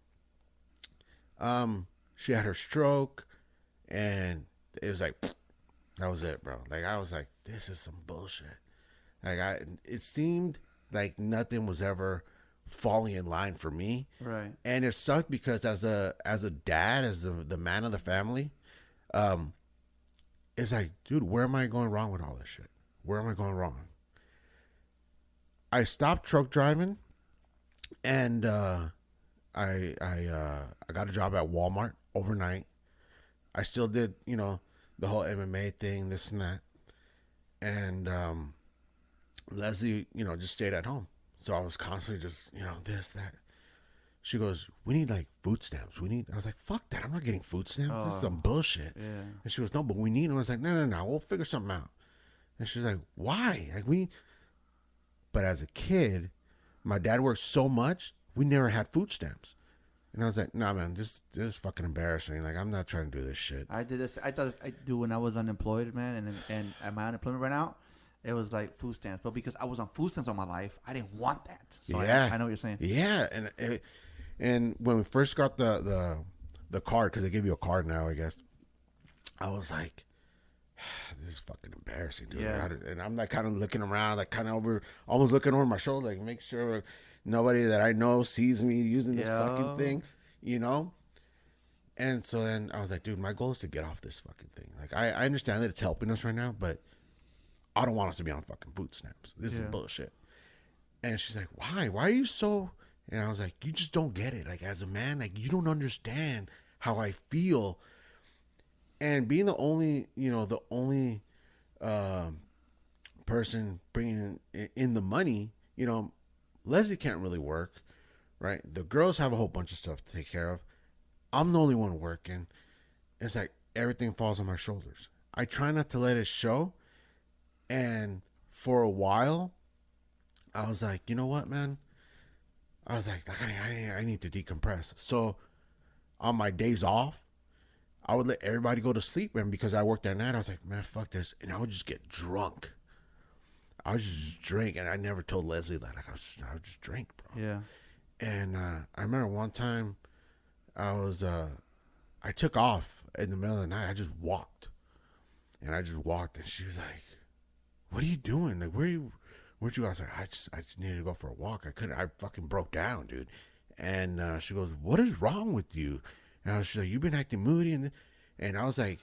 She had her stroke, and it was like, that was it, bro. Like, I was like, this is some bullshit. Like, it seemed like nothing was ever falling in line for me. Right. And it sucked because as a dad, as the man of the family, it's like, dude, where am I going wrong with all this shit? Where am I going wrong? I stopped truck driving, and I got a job at Walmart overnight. I still did, the whole MMA thing, this and that. And Leslie, just stayed at home. So I was constantly just, this, that. She goes, we need like food stamps. I was like, fuck that. I'm not getting food stamps. This is some bullshit. Yeah. And she goes, no, but we need them. I was like, no. We'll figure something out. And she's like, why? Like but as a kid, my dad worked so much, we never had food stamps. And I was like, nah, man, this is fucking embarrassing. Like, I'm not trying to do this shit. I did this. I do when I was unemployed, man. And at my unemployment right now, it was like food stamps. But because I was on food stamps all my life, I didn't want that. So yeah. I know what you're saying. Yeah. And when we first got the card, because they give you a card now, I guess, I was like, this is fucking embarrassing, dude. Yeah. And I'm like kind of looking around, like kind of almost looking over my shoulder, like make sure nobody that I know sees me using this fucking thing, you know? And so then I was like, dude, my goal is to get off this fucking thing. Like, I understand that it's helping us right now, but I don't want us to be on fucking food stamps. This is bullshit. And she's like, why? Why are you so... And I was like, you just don't get it. Like, as a man, like, you don't understand how I feel. And being the only person bringing in the money, you know, Leslie can't really work, right? The girls have a whole bunch of stuff to take care of. I'm the only one working. It's like everything falls on my shoulders. I try not to let it show. And for a while, I was like, you know what, man? I was like, I need to decompress. So on my days off, I would let everybody go to sleep. And because I worked that night, I was like, man, fuck this. And I would just get drunk. I would just drink. And I never told Leslie that. Like, I would just drink, bro. Yeah. And I remember one time I took off in the middle of the night. I just walked. And she was like, what are you doing? Like, where'd you go? I was like, I just needed to go for a walk. I fucking broke down, dude. And she goes, what is wrong with you? And she's like, you've been acting moody. And I was like,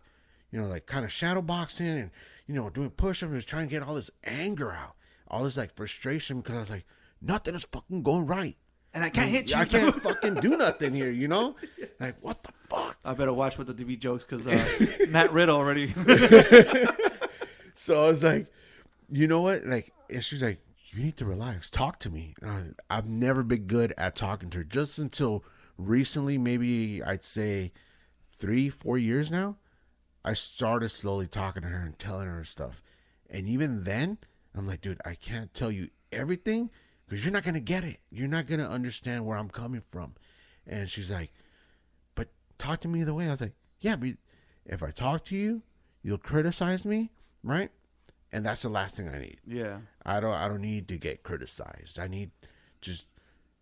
you know, like kind of shadow boxing and, you know, doing push-ups and just trying to get all this anger out. All this like frustration because I was like, nothing is fucking going right. And I can't hit you. I can't fucking do nothing here, you know? Like, what the fuck? I better watch with the TV jokes because Matt Riddle already. So I was like, you know what? Like, and she's like, you need to relax. Talk to me. I've never been good at talking to her. Just until recently, maybe I'd say 3-4 years now, I started slowly talking to her and telling her stuff. And even then, I'm like, dude, I can't tell you everything because you're not going to get it. You're not going to understand where I'm coming from. And she's like, but talk to me either way. I was like, yeah, but if I talk to you, you'll criticize me, right? And that's the last thing I need. Yeah. I don't need to get criticized. I need just,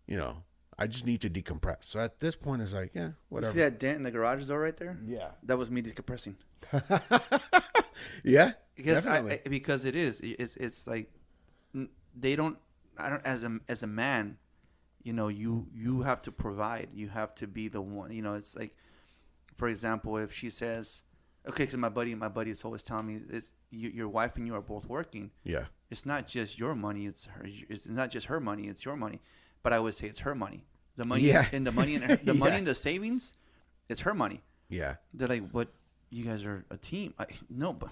you know, I just need to decompress. So at this point, it's like, yeah, whatever. See that dent in the garage door right there? Yeah. That was me decompressing. Yeah. Because it is. It's like they don't. I don't. As a man, you know, you have to provide. You have to be the one. You know, it's like, for example, if she says, okay, because my buddy is always telling me, your wife and you are both working. Yeah. It's not just your money. It's her. It's not just her money. It's your money. But I would say it's her money. The money and the money and the money and the savings, it's her money. Yeah. They're like, but you guys are a team. No, but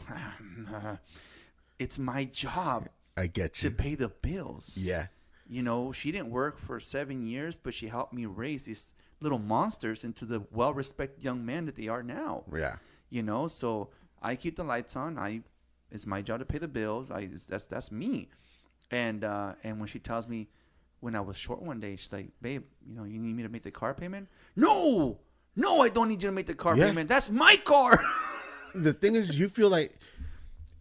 it's my job. I get you. To pay the bills. Yeah. You know, she didn't work for 7 years, but she helped me raise these little monsters into the well-respected young men that they are now. Yeah. You know, so I keep the lights on. It's my job to pay the bills. That's me. And when she tells me when I was short one day, she's like, babe, you know, you need me to make the car payment? No, I don't need you to make the car payment. That's my car. The thing is, you feel like,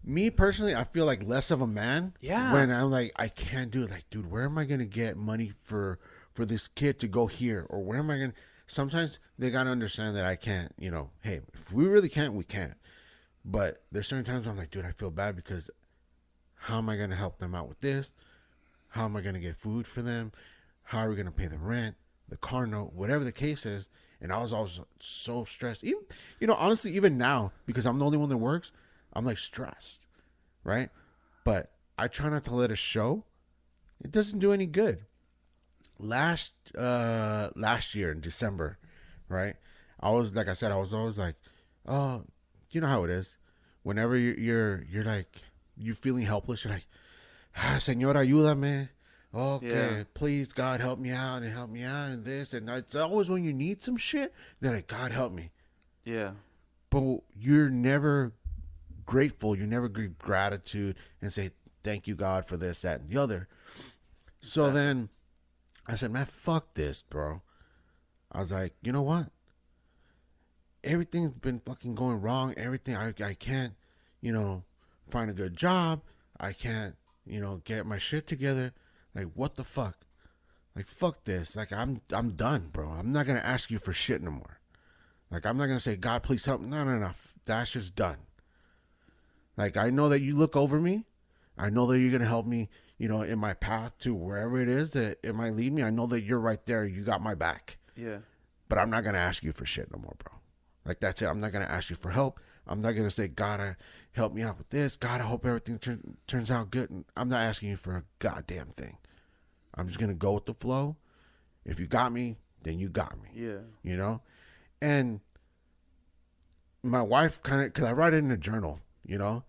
me personally, I feel like less of a man. Yeah. When I'm like, I can't do it. Like, dude, where am I going to get money for this kid to go here? Or where am I going to... Sometimes they got to understand that I can't, you know, hey, if we really can't, we can't. But there's certain times I'm like, dude, I feel bad because how am I going to help them out with this? How am I going to get food for them? How are we going to pay the rent, the car note, whatever the case is? And I was always so stressed. Even, you know, honestly, even now, because I'm the only one that works, I'm like stressed, right? But I try not to let it show. It doesn't do any good. Last year in December, right? I was, like I said, I was always like, oh, you know how it is. Whenever you're like, you're feeling helpless, you're like, Señor, ayúdame. Okay, please, God, help me out and this. And it's always when you need some shit, they're like, God, help me. Yeah. But you're never grateful. You never give gratitude and say, thank you, God, for this, that, and the other. So then I said, man, fuck this, bro. I was like, you know what? Everything's been fucking going wrong. Everything, I can't, you know, find a good job. I can't, you know, get my shit together. Like, what the fuck? Like, fuck this. Like, I'm done, bro. I'm not going to ask you for shit no more. Like, I'm not going to say, God, please help. No. That's just done. Like, I know that you look over me. I know that you're going to help me, you know, in my path to wherever it is that it might lead me. I know that you're right there. You got my back. Yeah. But I'm not going to ask you for shit no more, bro. Like, that's it. I'm not going to ask you for help. I'm not going to say, God, help me out with this. God, I hope everything turns out good. And I'm not asking you for a goddamn thing. I'm just going to go with the flow. If you got me, then you got me. Yeah. You know? And my wife kind of, because I write it in a journal, you know?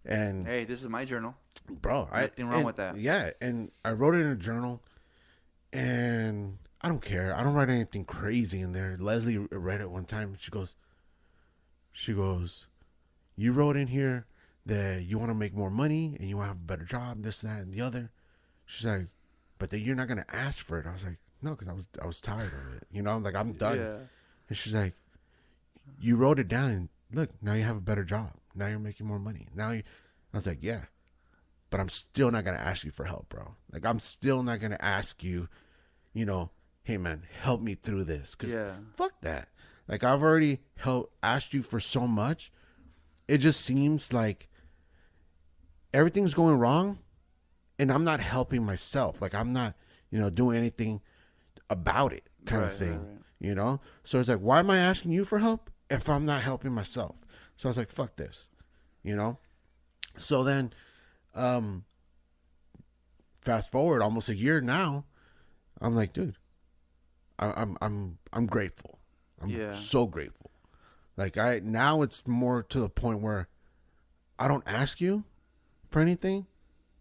And hey, this is my journal. Bro, nothing wrong with that. Yeah. And I wrote it in a journal, and I don't care. I don't write anything crazy in there. Leslie read it one time. She goes, you wrote in here that you want to make more money and you want to have a better job, this, that, and the other. She's like, but then you're not going to ask for it. I was like, no, because I was tired of it. You know, like, I'm done. Yeah. And she's like, you wrote it down, and look, now you have a better job. Now you're making more money. I was like, yeah, but I'm still not going to ask you for help, bro. Like, I'm still not going to ask you, you know, hey, man, help me through this. Because fuck that. Like, I've already asked you for so much. It just seems like everything's going wrong, and I'm not helping myself. Like, I'm not, you know, doing anything about it kind of thing, right. you know? So it's like, why am I asking you for help if I'm not helping myself? So I was like, fuck this, you know? So then, fast forward almost a year now, I'm like, dude, I'm grateful. I'm so grateful. Like, now it's more to the point where I don't ask you for anything,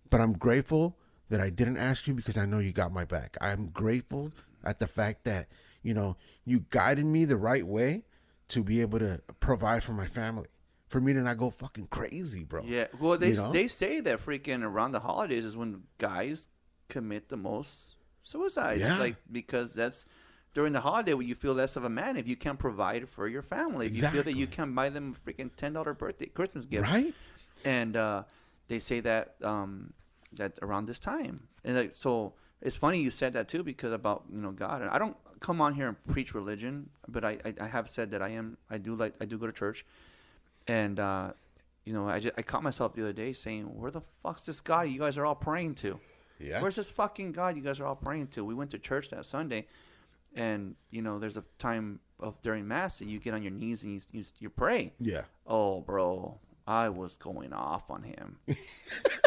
but I'm grateful that I didn't ask you because I know you got my back. I'm grateful at the fact that, you know, you guided me the right way to be able to provide for my family, for me to not go fucking crazy, bro. Yeah. Well, they say that freaking around the holidays is when guys commit the most suicides. Yeah. Like, because that's during the holiday where you feel less of a man if you can't provide for your family. If you feel that you can't buy them a freaking $10 birthday Christmas gift. Right. And they say that that around this time. And like, so it's funny you said that too, because about, you know, God. And I don't come on here and preach religion, but I have said that I do go to church. And you know, I caught myself the other day saying, where the fuck's this God you guys are all praying to? Yeah. Where's this fucking God you guys are all praying to? We went to church that Sunday, and you know, there's a time of during Mass that you get on your knees and you pray. Yeah. Oh, bro, I was going off on him.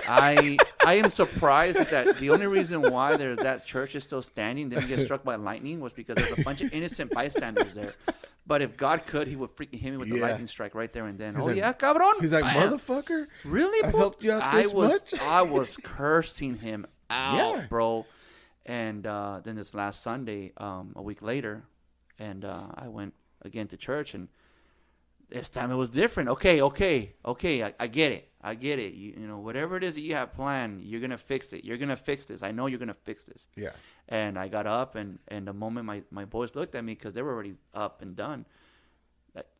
I am surprised that the only reason why that church is still standing, didn't get struck by lightning, was because there's a bunch of innocent bystanders there. But if God could, he would freaking hit me with the lightning strike right there and then. He's oh, like, yeah, cabrón. He's like, Bam. motherfucker. Really, I bro? helped you out this much? I was cursing him out, Yeah. bro. And then this last Sunday, a week later, and I went again to church, and this time it was different. Okay, I get it. You know, whatever it is that you have planned, you're going to fix it. You're going to fix this. I know you're going to fix this. Yeah. And I got up, and the moment my boys looked at me, because they were already up and done,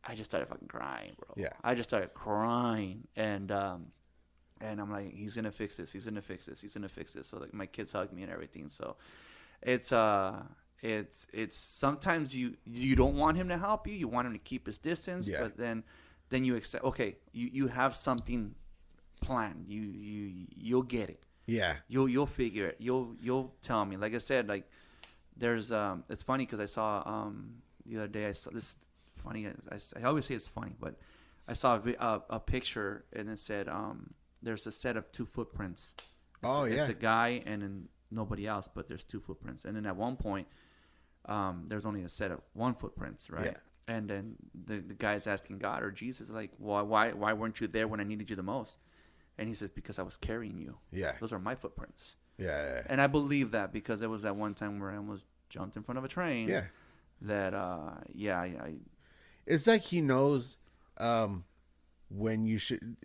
I just started fucking crying, bro. Yeah. I just started crying. And I'm like, he's going to fix this. He's going to fix this. He's going to fix this. So like, my kids hugged me and everything. So it's sometimes you don't want him to help you. You want him to keep his distance. Yeah. But then you accept, okay, you have something planned. You'll get it. Yeah. You'll figure it. You'll tell me. Like I said, like there's it's funny because I saw the other day, I saw this funny. I always say it's funny, but I saw a picture and it said there's a set of 2 footprints. It's a guy and then nobody else, but there's 2 footprints. And then at one point, there's only a set of 1 footprints, right? Yeah. And then the guy's asking God or Jesus, like, why weren't you there when I needed you the most? And he says, because I was carrying you. Yeah. Those are my footprints. Yeah. And I believe that because there was that one time where I almost jumped in front of a train. Yeah. That, It's like he knows when you should.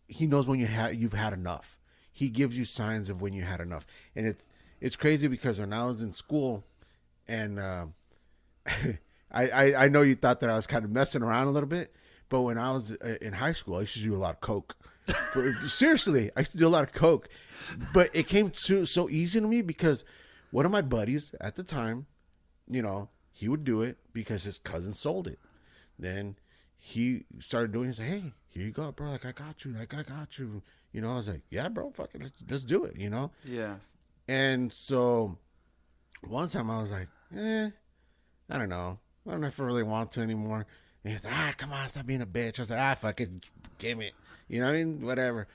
He knows when you've had enough. He gives you signs of when you had enough. And it's crazy because when I was in school, and I know you thought that I was kind of messing around a little bit, but when I was in high school, I used to do a lot of coke. Seriously, I used to do a lot of coke, but it came so easy to me because one of my buddies at the time, you know, he would do it because his cousin sold it. Then he started doing it. He's like, hey, here you go, bro. Like, I got you. Like, I got you. You know, I was like, yeah, bro, fuck it. Let's do it, you know? Yeah. And so one time I was like, I don't know. I don't know if I really want to anymore. And he's like, come on, stop being a bitch. I was like, fuck it. Give me. You know what I mean? Whatever.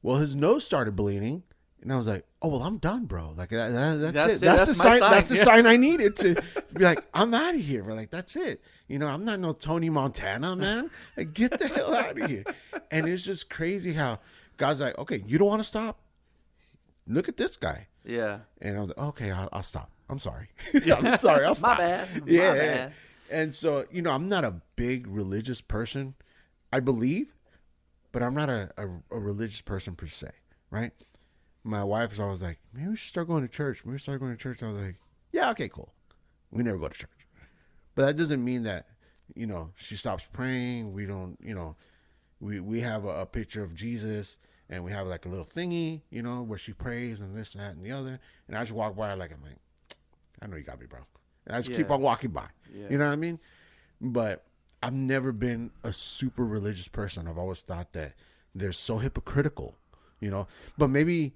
Well, his nose started bleeding. And I was like, oh, well, I'm done, bro. Like, that's it. That's the sign. That's the sign I needed to be like, I'm out of here. Bro. Like, that's it. You know, I'm not no Tony Montana, man. Like, get the hell out of here. And it's just crazy how God's like, okay, you don't want to stop? Look at this guy. Yeah. And I was like, okay, I'll stop. I'm sorry. I'm sorry. I'll stop. My bad. Yeah. My bad. And so, you know, I'm not a big religious person. I believe, but I'm not a religious person per se, right? My wife is always like, maybe we should start going to church. Maybe we start going to church. I was like, yeah, okay, cool. We never go to church. But that doesn't mean that, you know, she stops praying. We don't, you know, we have a picture of Jesus and we have like a little thingy, you know, where she prays and this, that, and the other. And I just walk by her like, I'm like, I know you got me, bro. And I just keep on walking by. Yeah. You know what I mean? But I've never been a super religious person. I've always thought that they're so hypocritical, you know. But maybe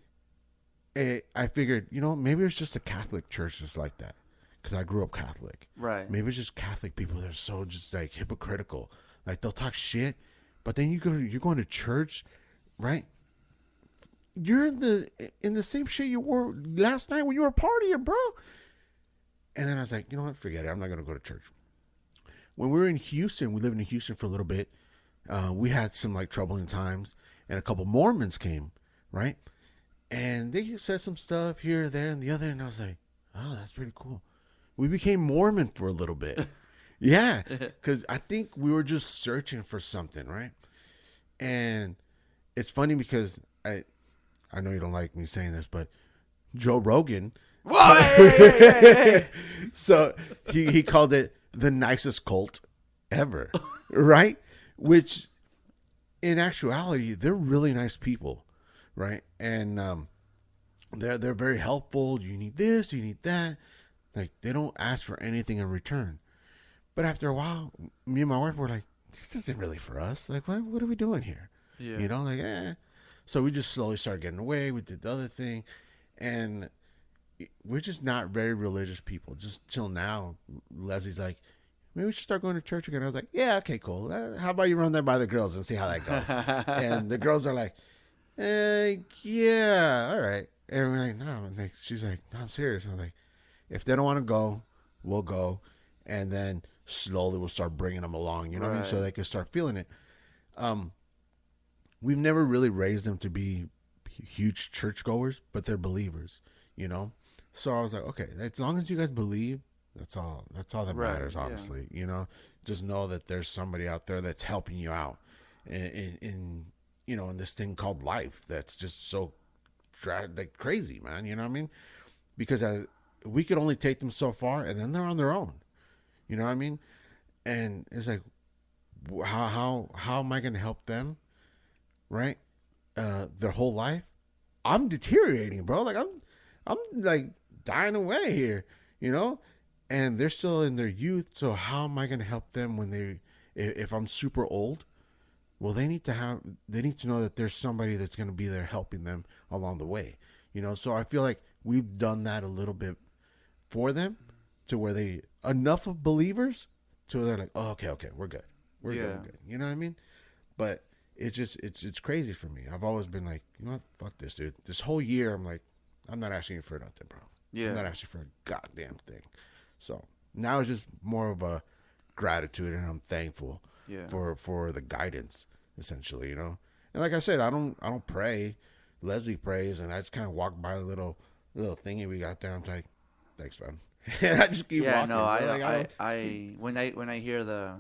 I figured, you know, maybe it's just a Catholic church that's like that. Because I grew up Catholic. Right. Maybe it's just Catholic people that are so just like hypocritical. Like they'll talk shit, but then you're going to church, right? You're in the same shit you wore last night when you were partying, bro. And then I was like, you know what? Forget it. I'm not going to go to church. When we were in Houston, we lived in Houston for a little bit. We had some like troubling times, and a couple Mormons came, right? And they said some stuff here, there, and the other, and I was like, oh, that's pretty cool. We became Mormon for a little bit. Yeah, because I think we were just searching for something, right? And it's funny because I know you don't like me saying this, but Joe Rogan. Hey. So he called it the nicest cult ever, right? Which in actuality, they're really nice people, right? And they're very helpful. You need this, you need that. Like they don't ask for anything in return. But after a while, me and my wife were like, this isn't really for us. Like, what are we doing here? Yeah. You know, like, So we just slowly started getting away. We did the other thing. And we're just not very religious people. Just till now, Leslie's like, maybe we should start going to church again. I was like, yeah, okay, cool. How about you run that by the girls and see how that goes? And the girls are like, yeah, all right. And we're like, no. And she's like, no, I'm serious. I'm like, if they don't want to go, we'll go. And then slowly we'll start bringing them along, you know what I mean? So they can start feeling it. We've never really raised them to be huge churchgoers, but they're believers, you know? So I was like, okay, as long as you guys believe, that's all that matters, honestly, you know? Just know that there's somebody out there that's helping you out in you know, in this thing called life that's just so like crazy, man, you know what I mean? Because we could only take them so far, and then they're on their own. You know what I mean? And it's like, how am I going to help them? Right? Their whole life. I'm deteriorating, bro. Like I'm like dying away here, you know? And they're still in their youth. So how am I going to help them when if I'm super old? Well, they need to know that there's somebody that's going to be there helping them along the way, you know? So I feel like we've done that a little bit for them to where they enough of believers to where they're like, oh, okay, we're good. We're good. You know what I mean? But it's just, it's crazy for me. I've always been like, you know what? Fuck this, dude. This whole year, I'm like, I'm not asking you for nothing, bro. Yeah. I'm not asking for a goddamn thing. So now it's just more of a gratitude, and I'm thankful for the guidance, essentially, you know? And like I said, I don't pray. Leslie prays, and I just kind of walk by the little thingy we got there. I'm like, thanks, man. And I just keep walking. No, when I hear the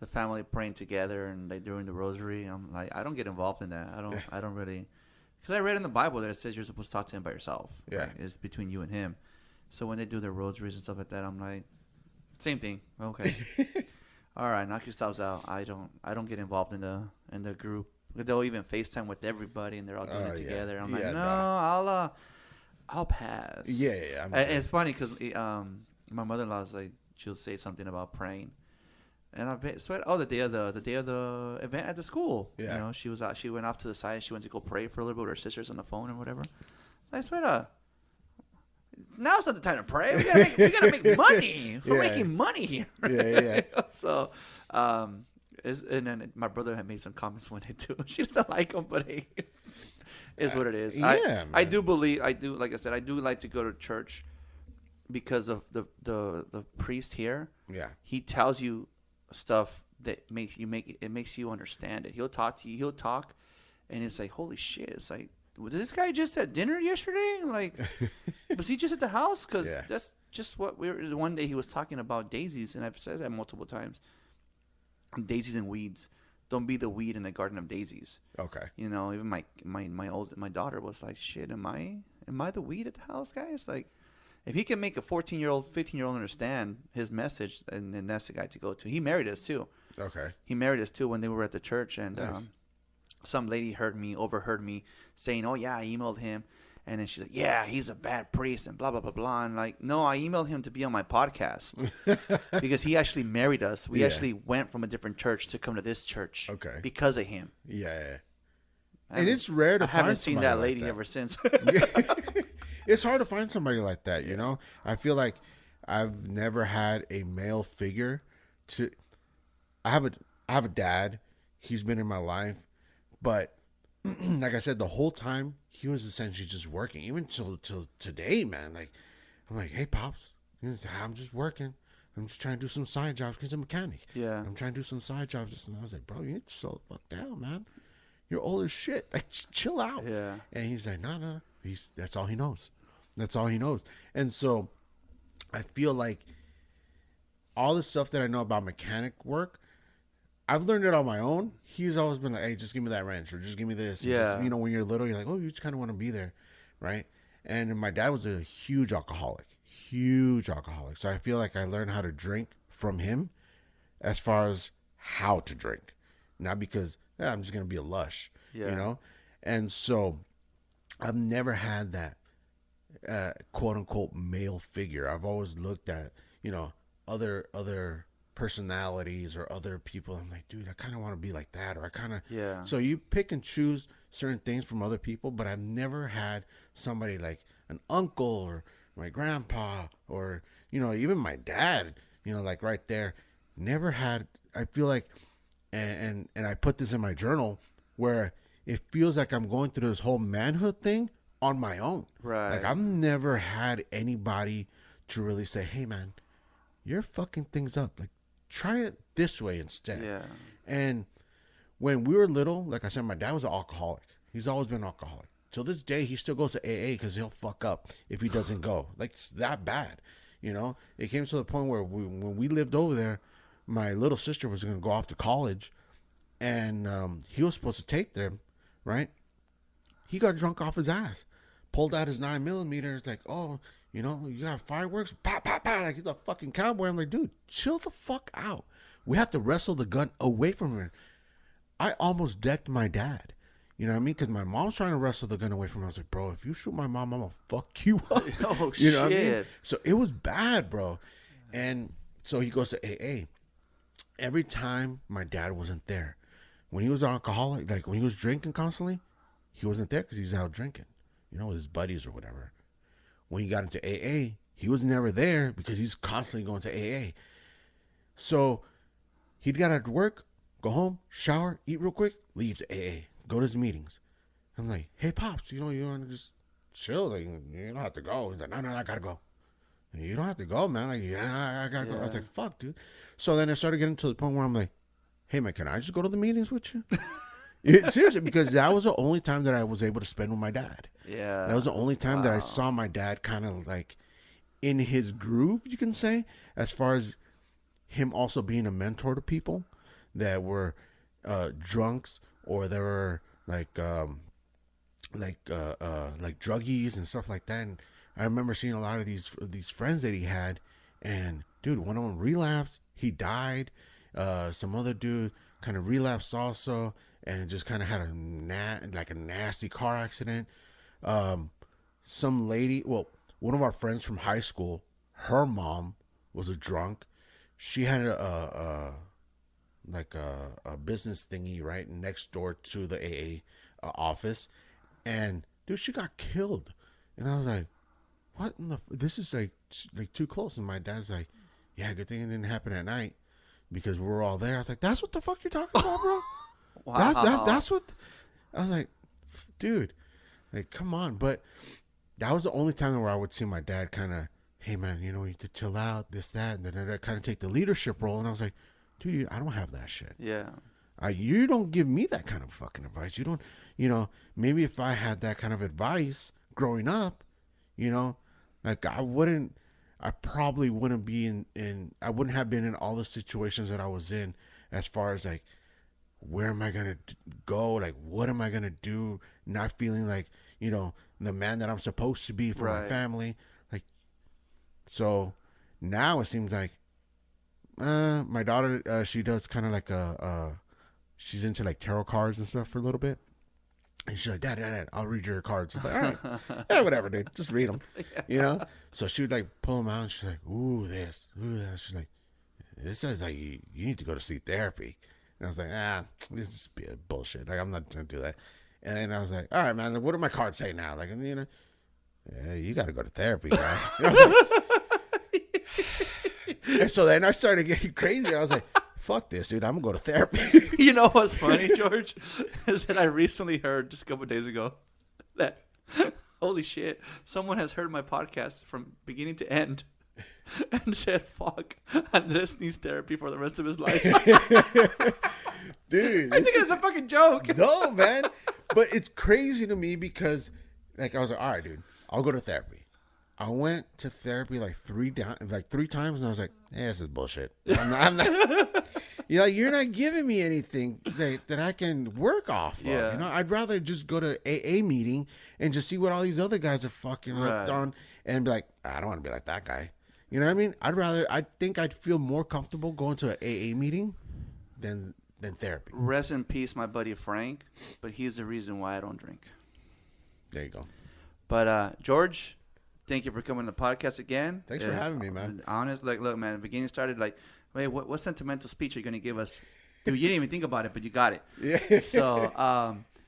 family praying together and like doing the rosary, I'm like, I don't get involved in that. I don't really, because I read in the Bible that it says you're supposed to talk to him by yourself. Yeah, right? It's between you and him. So when they do their rosaries and stuff like that, I'm like, same thing. Okay, all right, knock yourselves out. I don't get involved in the group. They'll even FaceTime with everybody, and they're all doing it together. I'm like, no, I'll pass. Yeah. And it's funny because my mother-in-law is like, she'll say something about praying, And the day of the event at the school. Yeah. You know, she was out. She went off to the side. She went to go pray for a little bit with her sisters on the phone and whatever. I swear, now's not the time to pray. We gotta make money. We're making money here. Yeah. So, and then my brother had made some comments one day too. She doesn't like him, but hey, is what it is. I do like I said, I do like to go to church because of the priest here. Yeah. He tells you stuff that makes you understand it. He'll talk to you. He'll talk, and it's like, holy shit! It's like, was this guy just at dinner yesterday? Like, was he just at the house? Because that's just what we were. One day he was talking about daisies, and I've said that multiple times. Daisies and weeds. Don't be the weed in the garden of daisies. Okay. You know, even my daughter was like, shit, am I the weed at the house, guys? Like, if he can make a 14-year-old, 15-year-old understand his message, and then that's the guy to go to. He married us too. Okay. He married us too when they were at the church, and Nice. some lady overheard me saying, "Oh yeah, I emailed him," and then she's like, "Yeah, he's a bad priest," and blah blah blah blah. And like, no, I emailed him to be on my podcast because he actually married us. We actually went from a different church to come to this church. Okay. Because of him. Yeah. And it's rare to I find haven't seen that somebody lady like that. ever since. It's hard to find somebody like that, you know? I feel like I've never had a male figure to I have a dad. He's been in my life, but like I said, the whole time he was essentially just working. Even till today, man. Like I'm like, "Hey, pops, I'm just working. I'm just trying to do some side jobs because I'm a mechanic. Yeah. I'm trying to do some side jobs." And I was like, "Bro, you need to slow the fuck down, man. You're old as shit. Like, chill out." Yeah. And he's like, no. That's all he knows. That's all he knows. And so I feel like all the stuff that I know about mechanic work, I've learned it on my own. He's always been like, "Hey, just give me that wrench or just give me this." And Yeah. just, when you're little, you're like, "Oh, you just kind of want to be there." Right. And my dad was a huge alcoholic. So I feel like I learned how to drink from him as far as how to drink. Not because I'm just going to be a lush, And so I've never had that quote unquote male figure. I've always looked at, other personalities or other people. I'm like, dude, I kind of want to be like that. Or I kind of, So you pick and choose certain things from other people, but I've never had somebody like an uncle or my grandpa or, even my dad, like right there. Never had, I feel like, and I put this in my journal where it feels like I'm going through this whole manhood thing on my own. Right. Like I've never had anybody to really say, "Hey man, you're fucking things up. Like try it this way instead." Yeah. And when we were little, like I said, my dad was an alcoholic. He's always been an alcoholic. Till this day, he still goes to AA because he'll fuck up if he doesn't go. Like it's that bad. It came to the point where when we lived over there, my little sister was going to go off to college, and he was supposed to take them, right? He got drunk off his ass, pulled out his 9mm, like, "Oh, you got fireworks, pat, pat, pat," like he's a fucking cowboy. I'm like, dude, chill the fuck out. We have to wrestle the gun away from him. I almost decked my dad. You know what I mean? Because my mom's trying to wrestle the gun away from me. I was like, "Bro, if you shoot my mom, I'm going to fuck you up." Oh, you know shit. what I mean? So it was bad, bro. And so he goes to AA. Every time my dad wasn't there, when he was an alcoholic, like when he was drinking constantly, he wasn't there because he was out drinking, with his buddies or whatever. When he got into AA, he was never there because he's constantly going to AA. So he'd get out to work, go home, shower, eat real quick, leave to AA, go to his meetings. I'm like, "Hey, Pops, you want to just chill? Like, you don't have to go." He's like, No, I got to go." "You don't have to go, man." Like, "Yeah, I got to go." I was like, "Fuck, dude." So then I started getting to the point where I'm like, "Hey, man, can I just go to the meetings with you?" Seriously, because that was the only time that I was able to spend with my dad. Yeah. That was the only time that I saw my dad kind of like in his groove, you can say, as far as him also being a mentor to people that were drunks or they were like druggies and stuff like that. And I remember seeing a lot of these friends that he had, and dude, one of them relapsed. He died. Some other dude kind of relapsed also, and just kind of had a nasty car accident. Some lady, one of our friends from high school, her mom was a drunk. She had like a business thingy right next door to the AA office, and dude, she got killed, and I was like, what in the? This is like too close. And my dad's like, yeah, good thing it didn't happen at night because we were all there. I was like, that's what the fuck you're talking about, bro. Wow. That's what. I was like, dude, like come on. But that was the only time where I would see my dad kind of, hey man, you need to chill out, this, that, and then I kind of take the leadership role. And I was like, dude, I don't have that shit. Yeah. You don't give me that kind of fucking advice. You don't, maybe if I had that kind of advice growing up, like I probably wouldn't be I wouldn't have been in all the situations that I was in as far as like, where am I going to go? Like, what am I going to do? Not feeling like, the man that I'm supposed to be for my family. Like, so now it seems like, my daughter, she does kind of like she's into like tarot cards and stuff for a little bit. And she's like, Dad, I'll read your cards. He's like, all right. Yeah, whatever, dude. Just read them, So she would like pull them out and she's like, ooh, this. She's like, this says like you need to go to see therapy. And I was like, this is bullshit. Like, I'm not going to do that. And then I was like, all right, man, what do my cards say now? Like, yeah, you got to go to therapy, guy. And so then I started getting crazy. I was like, fuck this, dude. I'm going to go to therapy. You know what's funny, George? Is that I recently heard just a couple of days ago that, holy shit, someone has heard my podcast from beginning to end and said, fuck, Andres needs therapy for the rest of his life. Dude. I think it's a fucking joke. No, man. But it's crazy to me because, like, I was like, all right, dude, I'll go to therapy. I went to therapy like three times, and I was like, this is bullshit. I'm not you're not giving me anything that I can work off of. Yeah. I'd rather just go to AA meeting and just see what all these other guys are fucking hooked on and be like, I don't want to be like that guy. You know what I mean? I think I'd feel more comfortable going to an AA meeting than therapy. Rest in peace, my buddy Frank, but he's the reason why I don't drink. There you go. But George, thank you for coming to the podcast again. Thanks for having me, man. Honest, like, look, man, the beginning started like, wait, what sentimental speech are you going to give us? Dude, you didn't even think about it, but you got it. Yeah. So,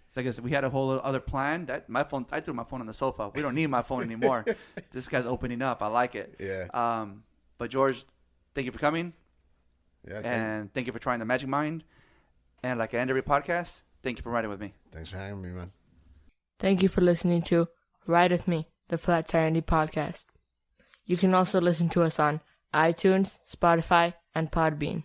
so I guess we had a whole other plan. I threw my phone on the sofa. We don't need my phone anymore. This guy's opening up. I like it. Yeah. But George, thank you for coming. Yeah. And thank you for trying the Magic Mind. And like I end every podcast, thank you for riding with me. Thanks for having me, man. Thank you for listening to Ride With Me, the Flat Tire Indie Podcast. You can also listen to us on iTunes, Spotify, and Podbean.